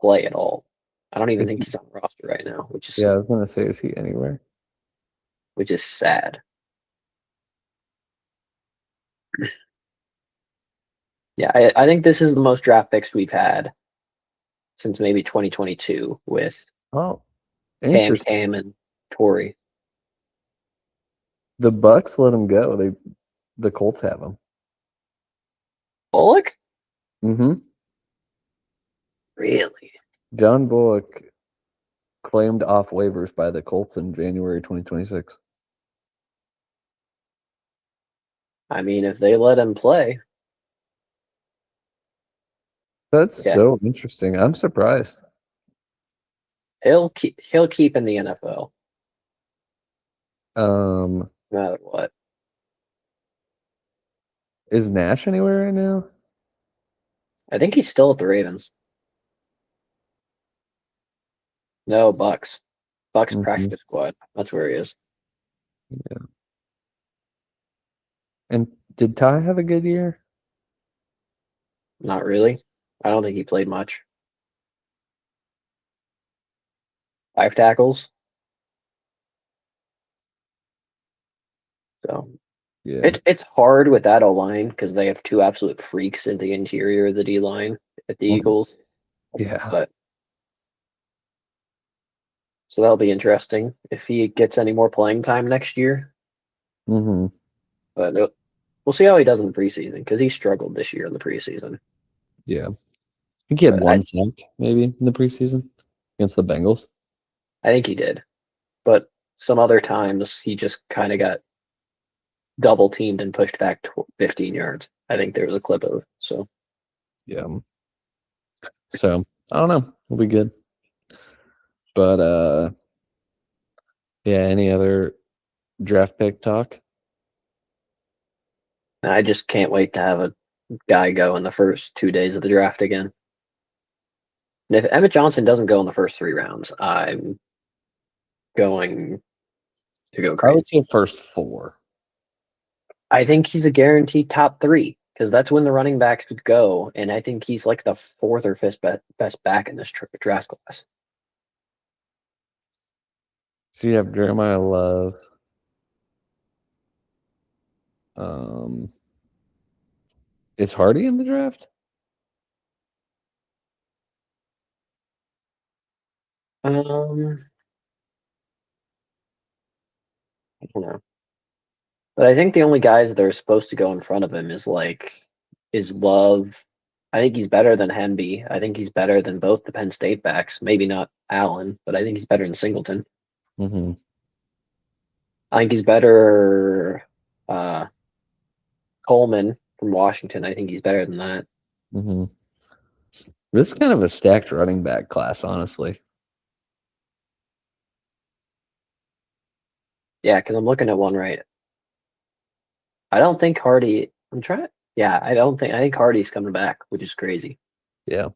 play at all. I don't even think he's on the roster right now, which is I was gonna say, is he anywhere? Which is sad. Yeah, I think this is the most draft picks we've had since maybe 2022 with Oh, Cam, interesting. Cam, and Torrey. The Bucks let him go. The Colts have him. Bullock? Mm-hmm. Really? John Bullock claimed off waivers by the Colts in January 2026. I mean, if they let him play, That's yeah, so interesting. I'm surprised. he'll keep in the NFL Um, no matter what. is Nash anywhere right now? I think he's still at the Ravens. No, Bucks. Bucks Mm-hmm. practice squad. That's where he is. Yeah. And did Ty have a good year? Not really. I don't think he played much. 5 tackles. So Yeah. it's hard with that O line because they have two absolute freaks in the interior of the D line at the Mhm. Eagles. Yeah. But so that'll be interesting if he gets any more playing time next year. Mm-hmm. But we'll see how he does in the preseason because he struggled this year in the preseason. Yeah. I think he had But one sack maybe in the preseason against the Bengals. I think he did. But some other times he just kind of got double teamed and pushed back 15 yards. I think there was a clip of it. So Yeah. So I don't know. We'll be good. But yeah, any other draft pick talk? I just can't wait to have a guy go in the first 2 days of the draft again. And if Emmett Johnson doesn't go in the first 3 rounds, I'm going to go I would crazy. say first four. I think he's a guaranteed top three because that's when the running backs would go. And I think he's like the fourth or fifth best back in this draft class. So you have Jeremiah Love. Um, is Hardy in the draft? I don't know. But I think the only guys that are supposed to go in front of him is Love. I think he's better than Hemby. I think he's better than both the Penn State backs. Maybe not Allen, but I think he's better than Singleton. Mm-hmm. I think he's better uh Coleman from Washington. I think he's better than that. Mm-hmm. This is kind of a stacked running back class, honestly. Yeah, because I'm looking at one right. I don't think Hardy. I'm trying. Yeah, I don't think. I think Hardy's coming back, which is crazy. Yeah.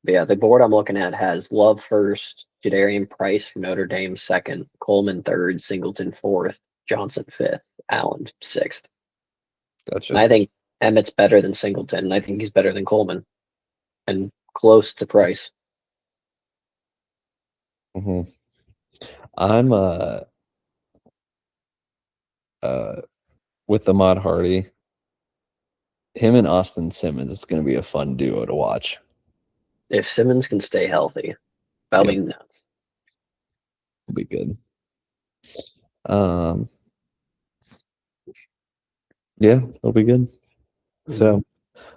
But yeah, the board I'm looking at has Love first, Jadarian Price from Notre Dame second, Coleman third, Singleton fourth, Johnson fifth, Allen sixth. And Gotcha. I think Emmett's better than Singleton, and I think he's better than Coleman, and close to Price. Mm-hmm. I'm uh with Ahmad Hardy. Him and Austin Simmons is going to be a fun duo to watch. If Simmons can stay healthy, that'll Yep, be nuts. will be good. Um, yeah, it'll be good. Mhm.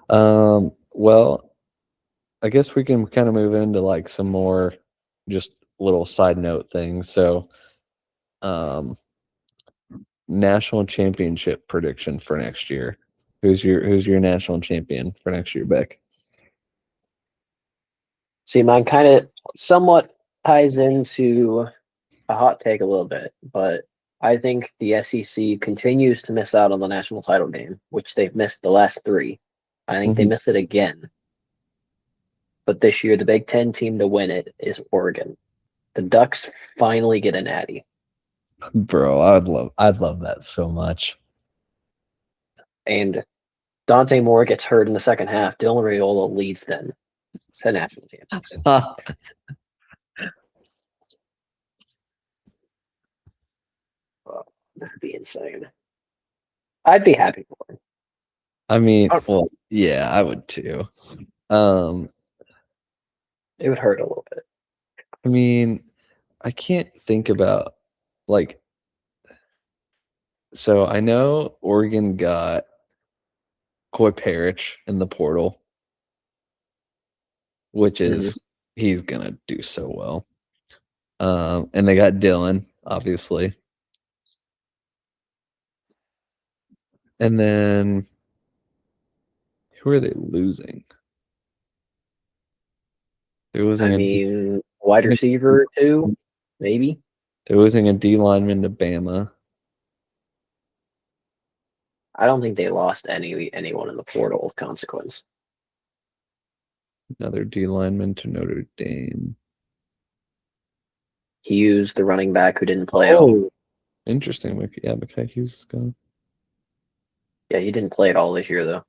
So, well, I guess we can kind of move into like some more just little side note things. So, um, national championship prediction for next year. Who's your national champion for next year, Beck? See, mine kind of somewhat ties into a hot take a little bit, but I think the SEC continues to miss out on the national title game, which they've missed the last three. I think they Mhm. miss it again. But this year, the Big Ten team to win it is Oregon. The Ducks finally get a natty, Bro, I'd love that so much. and Dante Moore gets hurt in the second half. Dylan Raiola leads them to national championship. Oh, that'd be insane. I'd be happy for him. I mean, Oh. well, yeah, I would too. It would hurt a little bit. I mean, I can't think about like so I know Oregon got Coy Parrish in the portal, which is he's gonna do so well. And they got Dylan, obviously. And then who are they losing? They're losing I a D, mean, wide receiver too, maybe. they're losing a D lineman to Bama. I don't think they lost anyone in the portal of consequence. Another D lineman to Notre Dame. He used the running back who didn't play at all. Interesting. Yeah, Mekhi Hughes is gone. Yeah, he didn't play at all this year though.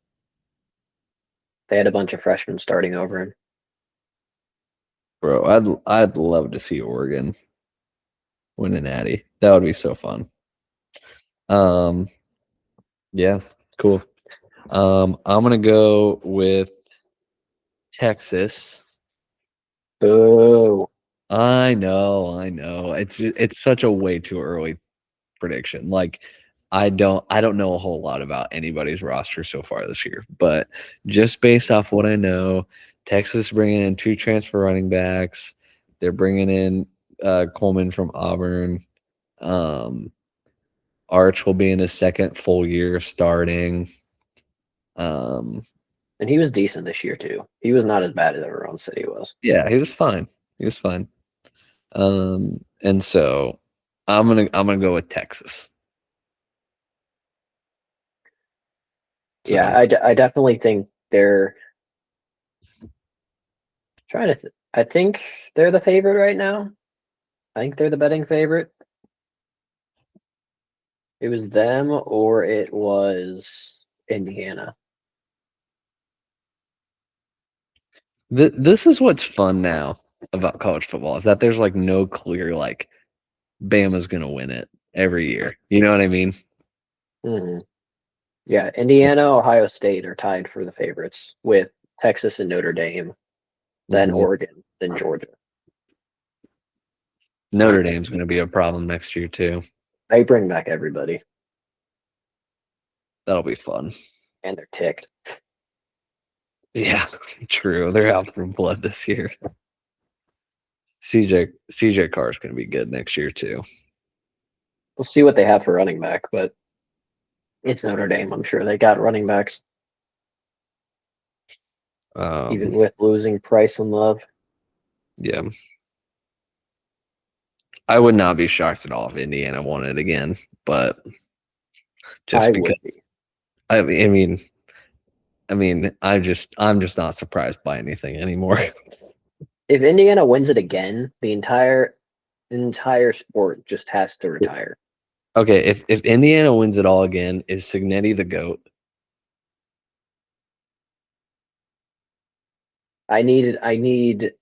They had a bunch of freshmen starting over him. Bro, I'd love to see Oregon win an Natty. That would be so fun. Yeah, cool. I'm gonna go with Texas. Boo. I know. It's such a way too early prediction. Like I don't know a whole lot about anybody's roster so far this year, but just based off what I know, Texas bringing in 2 transfer running backs. They're bringing in Coleman from Auburn. Arch will be in his second full year starting. And he was decent this year too. He was not as bad as everyone said he was. Yeah, he was fine. He was fine. And so I'm gonna go with Texas. So, Yeah, I definitely think they're trying to. I think they're the favorite right now. I think they're the betting favorite. It was them or it was Indiana. this is what's fun now about college football is that there's like no clear like Bama's gonna win it every year. You know what I mean? Mm-hmm. Yeah, Indiana, Ohio State are tied for the favorites with Texas and Notre Dame, then Mhm. Oregon, then Georgia. Notre Dame's gonna be a problem next year too. They bring back everybody, That'll be fun. and they're ticked. Yeah, true. They're out for blood this year. CJ Carr is gonna be good next year too. We'll see what they have for running back, but it's Notre Dame. I'm sure they got running backs, even with losing Price and Love. Yeah. I would not be shocked at all if Indiana won it again, but just because I mean, I'm just not surprised by anything anymore. If Indiana wins it again, the entire sport just has to retire. Okay, if Indiana wins it all again, is Signetti the GOAT? I need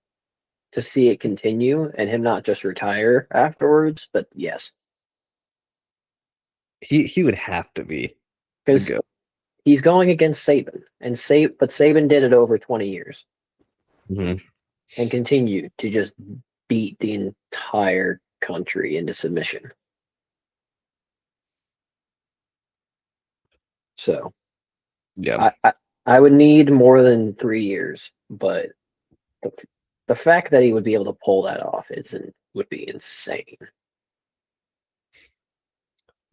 to see it continue and him not just retire afterwards, but yes. He would have to be the Because GOAT. he's going against Saban, and Saban did it over 20 years Mm-hmm. and continued to just beat the entire country into submission. So, Yeah, I would need more than 3 years, but the fact that he would be able to pull that off would be insane.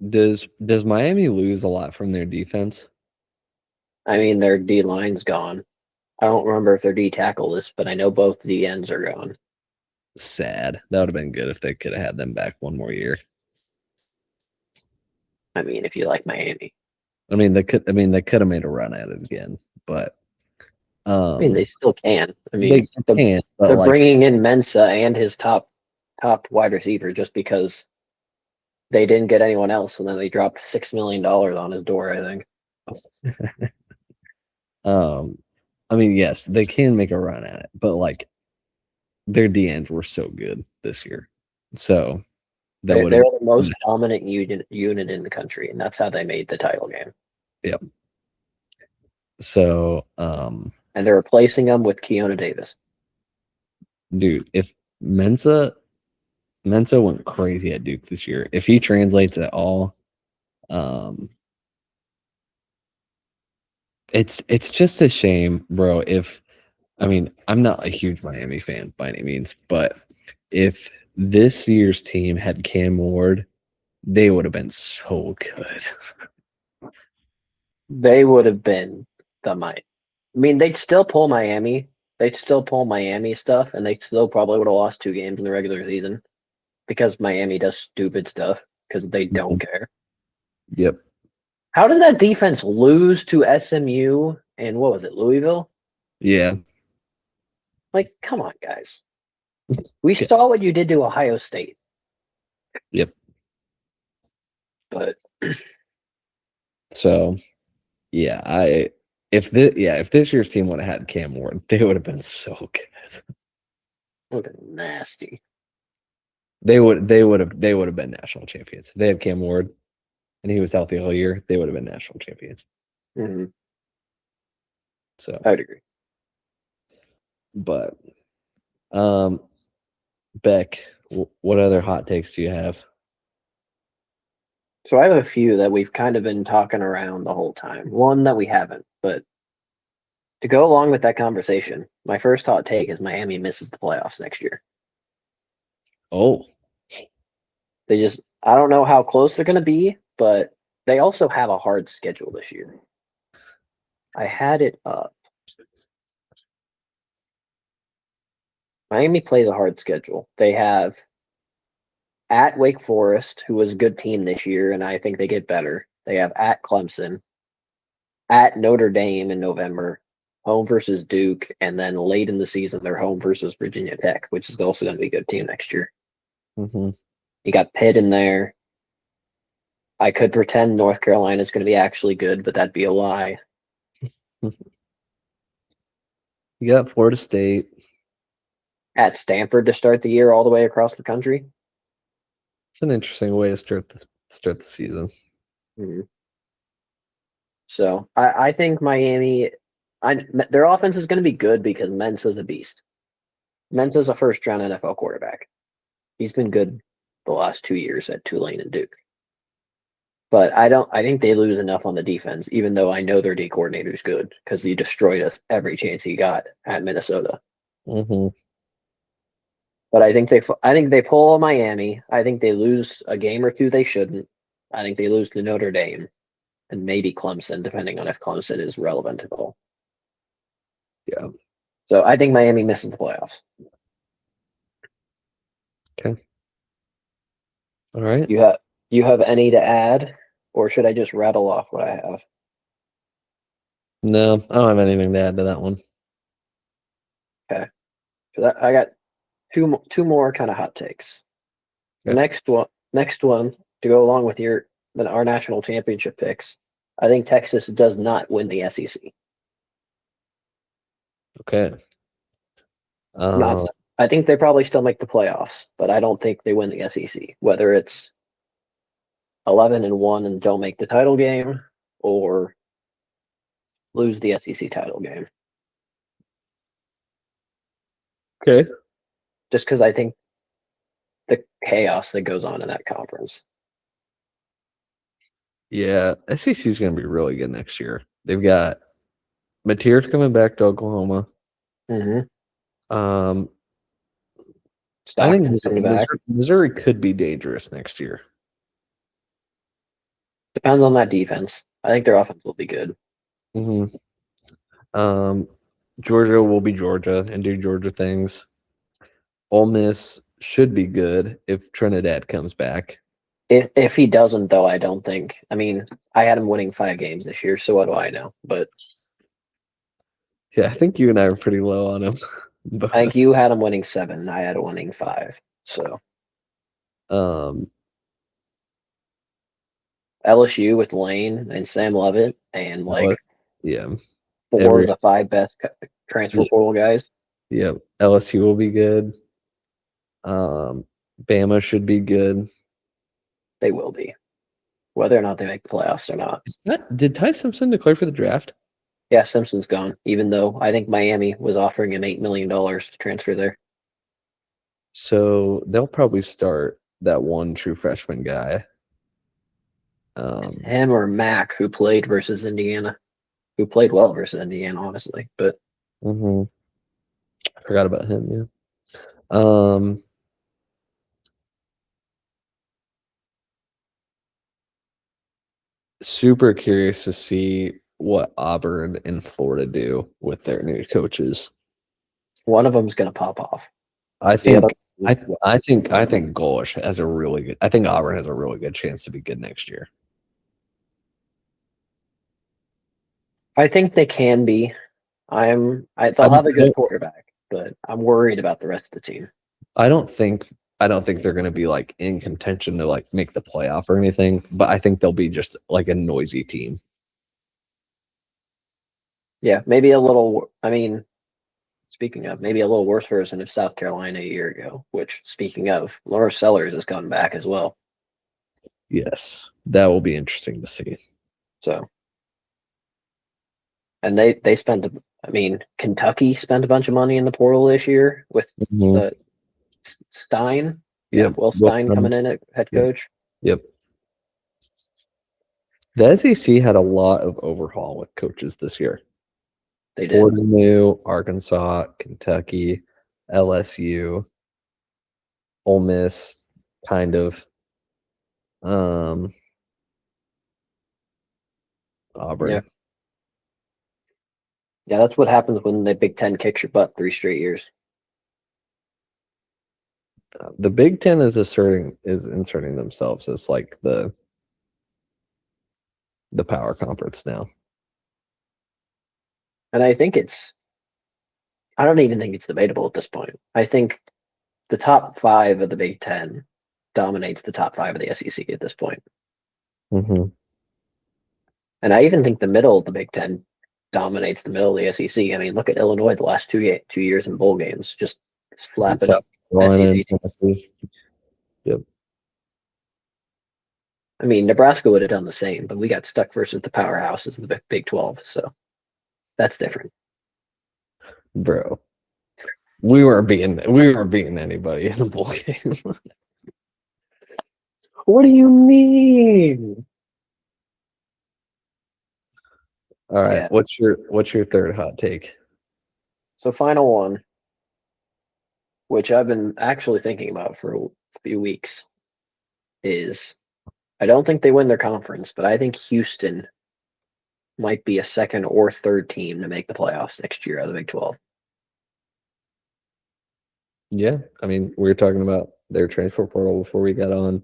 Does Miami lose a lot from their defense? I mean, their D line's gone. I don't remember if their D tackle is, but I know both D ends are gone. Sad. That would have been good if they could have had them back one more year. I mean, if you like Miami. They could have made a run at it again, but I mean, they still can. I mean, they're bringing in Mensa and his top wide receiver just because they didn't get anyone else, and then they dropped $6 million on his door, I think. Yes, they can make a run at it, but like their D ends were so good this year, so They're the most dominant unit in the country, and that's how they made the title game. Yep. So, And they're replacing him with Keona Davis. dude, if Mensa went crazy at Duke this year, if he translates at all, it's just a shame, bro. I'm not a huge Miami fan by any means, but if this year's team had Cam Ward, they would have been so good. They would have been the might. I mean, they'd still pull Miami. They'd still pull Miami stuff, and they still probably would have lost 2 games in the regular season because Miami does stupid stuff because they don't care. Yep. How did that defense lose to SMU and what was it, Louisville? Yeah. Like, come on, guys. We saw what you did to Ohio State. Yep. But So, yeah, if this year's team would have had Cam Ward, they would have been so good. look at nasty. They would have been national champions. If they had Cam Ward and he was healthy all year, they would have been national champions. Mm-hmm. So I would agree. But Beck, what other hot takes do you have? So I have a few that we've kind of been talking around the whole time. One that we haven't, but to go along with that conversation, my first hot take is Miami misses the playoffs next year. Oh, I don't know how close they're going to be, but they also have a hard schedule this year. I had it up. Miami plays a hard schedule. They have at Wake Forest, who was a good team this year, and I think they get better. They have at Clemson, at Notre Dame in November, home versus Duke, and then late in the season, they're home versus Virginia Tech, which is also going to be a good team next year. mm-hmm. You got Pitt in there. I could pretend North Carolina is going to be actually good, but that'd be a lie. You got Florida State. At Stanford to start the year all the way across the country. It's an interesting way to start the season. Mm-hmm. So I think Miami, their offense is going to be good because Mensa's a beast. Mensa's a first-round NFL quarterback. He's been good the last 2 years at Tulane and Duke. But I think they lose enough on the defense, even though I know their D coordinator's good because he destroyed us every chance he got at Minnesota. Mm-hmm. But I think they pull Miami. I think they lose a game or two they shouldn't. I think they lose to Notre Dame and maybe Clemson, depending on if Clemson is relevant at all. Yeah. So I think Miami misses the playoffs. Okay. All right. You have any to add, or should I just rattle off what I have? No, I don't have anything to add to that one. Okay. So I got two more kind of hot takes. The Okay. next one to go along with our national championship picks. I think Texas does not win the SEC. Okay. I think they probably still make the playoffs, but I don't think they win the SEC. Whether it's 11-1 and don't make the title game, or lose the SEC title game. Okay. Just because I think the chaos that goes on in that conference. Yeah, SEC is going to be really good next year. They've got Mateer's coming back to Oklahoma. Mm-hmm. I think Stockton's coming back. Missouri could be dangerous next year. Depends on that defense. I think their offense will be good. Mm-hmm. Georgia will be Georgia and do Georgia things. Ole Miss should be good if Trinidad comes back. If he doesn't, though, I don't think. I mean, I had him winning 5 games this year, so what do I know? But yeah, I think you and I are pretty low on him. But I think you had him winning 7. I had him winning 5. So LSU with Lane and Sam Levitt and yeah, 4 of the 5 best transfer portal guys. Yeah, LSU will be good. Bama should be good. They will be, whether or not they make the playoffs or not. Did Ty Simpson declare for the draft? Yeah, Simpson's gone, even though I think Miami was offering him $8 million to transfer there. So they'll probably start that one true freshman guy. It's him or Mack, who played versus Indiana, who played well versus Indiana, honestly. But I forgot about him. Yeah. Super curious to see what Auburn and Florida do with their new coaches. one of them's going to pop off. I The other, think I think Golish has a really good. I think Auburn has a really good chance to be good next year. I think they can be. They'll have a good quarterback, but I'm worried about the rest of the team. I don't think they're going to be like in contention to like make the playoff or anything, but I think they'll be just like a noisy team. Yeah, maybe a little. I mean, speaking of, maybe a little worse version of South Carolina a year ago. Which, speaking of, Laura Sellers has come back as well. Yes, that will be interesting to see. So, and they spent. I mean, Kentucky spent a bunch of money in the portal this year with Stein. Yep. Will Stein coming in at head coach. Yep. The SEC had a lot of overhaul with coaches this year. They did. Florida new, Arkansas, Kentucky, LSU, Ole Miss, kind of. Auburn. Yeah, that's what happens when the Big Ten kicks your butt 3 straight years. The Big Ten is inserting themselves as like the power conference now. And I think I don't even think it's debatable at this point. I think the top 5 of the Big Ten dominates the top 5 of the SEC at this point. Mm-hmm. And I even think the middle of the Big Ten dominates the middle of the SEC. I mean, look at Illinois the last 2 years in bowl games, just slapping up SEC. Yep. I mean, Nebraska would have done the same, but we got stuck versus the powerhouses of the Big 12, so that's different. Bro, we weren't beating anybody in a bowl game. What do you mean? All right, yeah. What's your third hot take? So final one, which I've been actually thinking about for a few weeks, is I don't think they win their conference, but I think Houston might be a second or third team to make the playoffs next year out of the Big 12. Yeah, I mean, we were talking about their transfer portal before we got on.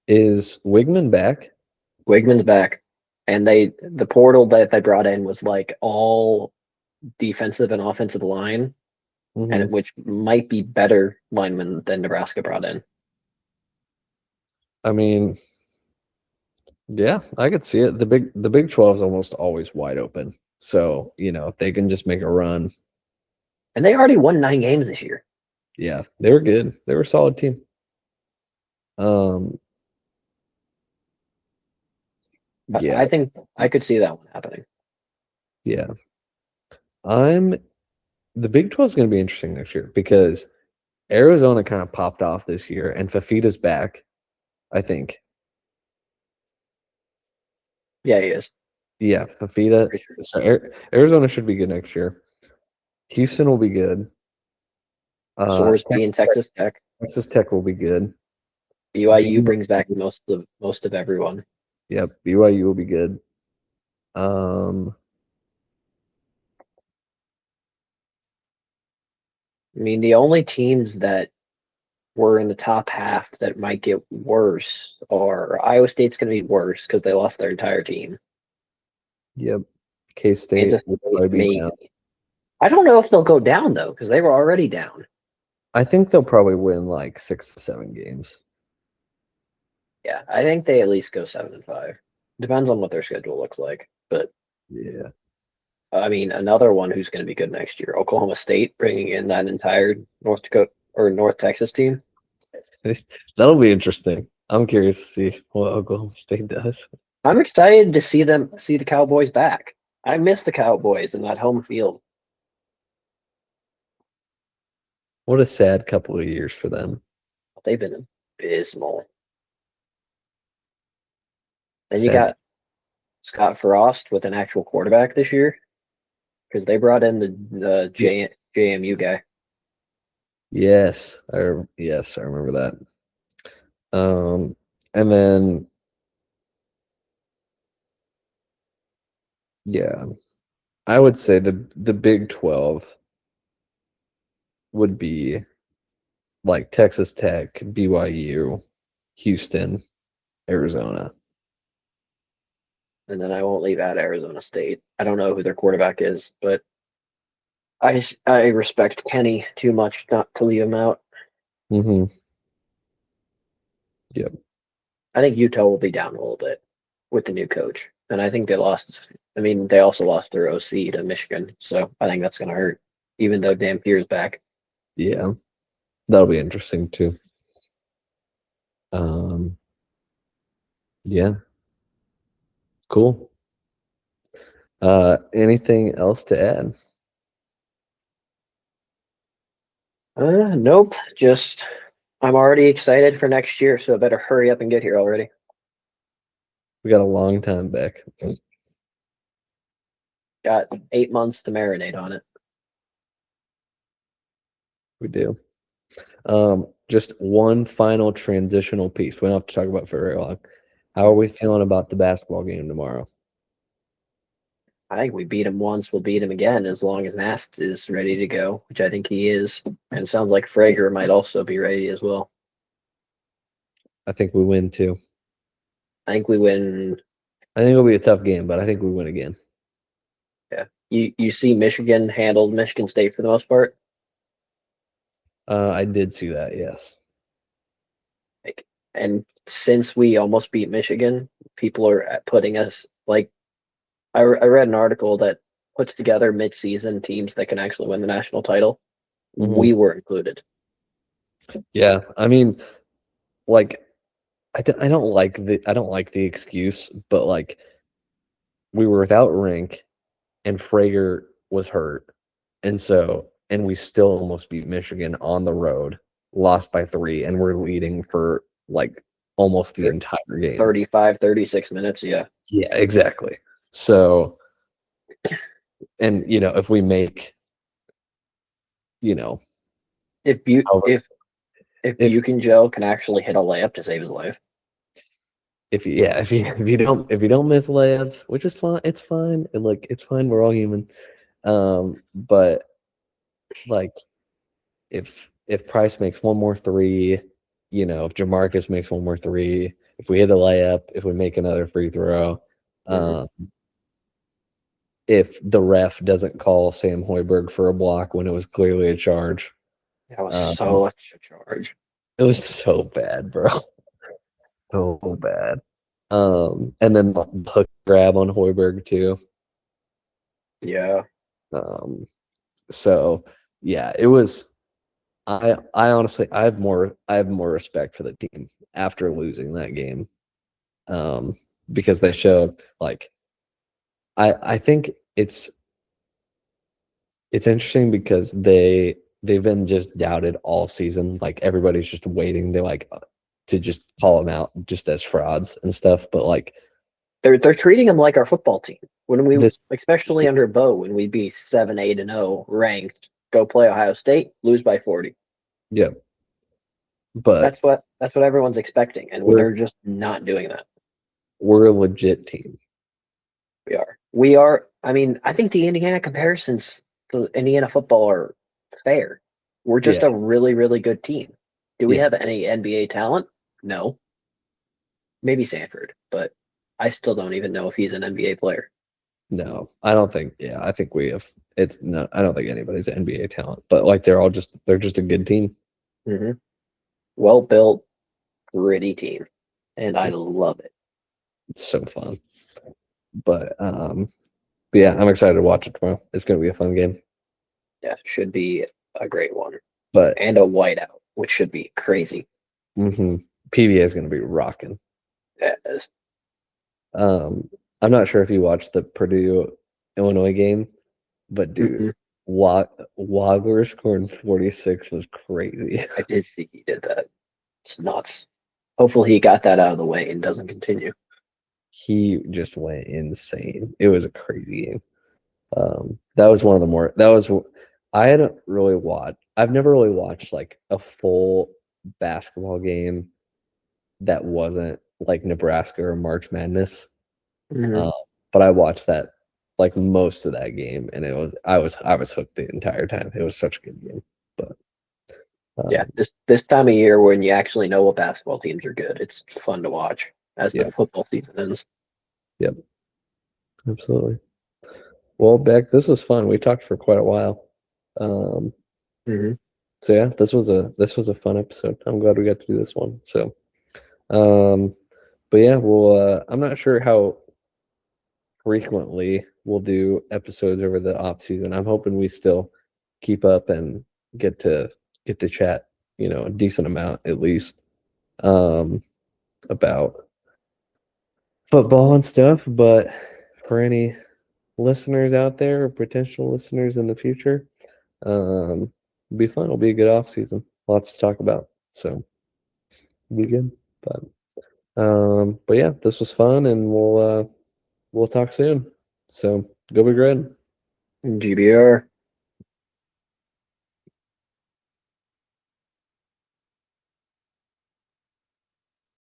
Is Wigman back? Wigman's back. And the portal that they brought in was like all defensive and offensive line, and which might be better linemen than Nebraska brought in. I mean, yeah, I could see it. The Big 12 is almost always wide open. So, if they can just make a run. And they already won 9 games this year. Yeah, they were good. They were a solid team. Yeah. I think I could see that one happening. Yeah. The Big 12 is going to be interesting next year because Arizona kind of popped off this year and Fafita's back, I think. Yeah, he is. Yeah, Fafita. Sure. So Arizona should be good next year. Houston will be good. Sorsby and Texas Tech. Texas Tech will be good. BYU brings back most of everyone. Yep, BYU will be good. I mean, the only teams that were in the top half that might get worse are Iowa State's going to be worse because they lost their entire team. Yep. K-State will probably be down. I don't know if they'll go down, though, because they were already down. I think they'll probably win like 6 to 7 games. Yeah, I think they at least go 7-5. Depends on what their schedule looks like. But yeah. I mean, another one who's going to be good next year, Oklahoma State, bringing in that entire North Texas team. That'll be interesting. I'm curious to see what Oklahoma State does. I'm excited to see the Cowboys back. I miss the Cowboys in that home field. What a sad couple of years for them. They've been abysmal. Then you Sad. got Scott Frost with an actual quarterback this year because they brought in the Yeah. JMU guy. Yes, I remember that. And then yeah, I would say the Big 12 would be like Texas Tech, BYU, Houston, Arizona. And then I won't leave out Arizona State. I don't know who their quarterback is, but I respect Kenny too much not to leave him out. Mm-hmm. Yep. I think Utah will be down a little bit with the new coach, and I think they lost. I mean, they also lost their OC to Michigan, so I think that's going to hurt. Even though Dampier's back, Yeah. That'll be interesting too. Um, yeah, cool. Anything else to add? nope. Just I'm already excited for next year, so I better hurry up and get here already. We got a long time back. Got 8 months to marinate on it. We do. Just one final transitional piece. We don't have to talk about it for very long. How are we feeling about the basketball game tomorrow? I think we beat him once. We'll beat him again as long as Nast is ready to go, which I think he is. And it sounds like Frager might also be ready as well. I think we win too. I think we win. I think it'll be a tough game, but I think we win again. Yeah. You see Michigan handled Michigan State for the most part. I did see that, yes. Like, and since we almost beat Michigan, people are putting us like I read an article that puts together mid-season teams that can actually win the national title. Mhm. We were included. Yeah, I mean, like, I don't like the excuse, but like, we were without Rink, and Frager was hurt, and we still almost beat Michigan on the road, lost by 3, and we're leading for like almost the entire game. 35, 36 minutes. Yeah. Yeah, exactly. So, and if we make, you know, If you however, if if Buchan can actually hit a layup to save his life. if you don't miss layups, which is fine, it's fine. And like it's fine, we're all human. But like if Price makes one more three, if Jamarcus makes one more three, if we hit a layup, if we make another free throw, Mhm. if the ref doesn't call Sam Hoiberg for a block when it was clearly a charge, That was um, such a charge. it was so bad, bro. So bad. And then the hook grab on Hoiberg too. Yeah. Um, so yeah, it was. I honestly I have more respect for the team after losing that game, because they showed like I think it's interesting because they've been just doubted all season. Like everybody's just waiting to just call them out just as frauds and stuff. But like They're treating him like our football team. When we, this, especially under Bo, when we'd be 7, 8, and 0 ranked, go play Ohio State, lose by 40. yeah. But That's what everyone's expecting, and we're they're just not doing that. we're a legit team. We are. We are. I mean, I think the Indiana comparisons to Indiana football are fair. We're just Yeah, a really, really good team. Do we yeah. have any NBA talent? No. Maybe Sanford, but I still don't even know if he's an NBA player. No, I don't think. Yeah, I think we have. It's no. I don't think anybody's NBA talent, but like they're just a good team. Mm-hmm. Well built, gritty team, and I Yeah, love it. it's so fun. But yeah, I'm excited to watch it tomorrow. It's gonna be a fun game. Yeah, should be a great one, But and a whiteout, which should be crazy. PBA is gonna be rocking. Yes. I'm not sure if you watched the Purdue Illinois game, but dude, Mm-mm. Wagler scoring 46 was crazy. I did see he did that. It's nuts. Hopefully he got that out of the way and doesn't continue. He just went insane. It was a crazy game. That was one of the more that was I hadn't really watched. I've never really watched like a full basketball game that wasn't like Nebraska or March Madness. Mhm. Um, but I watched that like most of that game, and I was hooked the entire time. It was such a good game. But Yeah, um, this time of year when you actually know what basketball teams are good, it's fun to watch as the yeah, football season ends. yep, absolutely. Well, Beck, this was fun. We talked for quite a while. Um, Hmm. so yeah, this was a fun episode. I'm glad we got to do this one. So, um, but yeah, I'm not sure how frequently we'll do episodes over the off season. I'm hoping we still keep up and get to get to chat, a decent amount at least, about football and stuff. But for any listeners out there or potential listeners in the future, it'll be fun. It'll be a good off season. Lots to talk about. So it'll be good. But yeah, this was fun, and we'll talk soon. So go Big Red. GBR.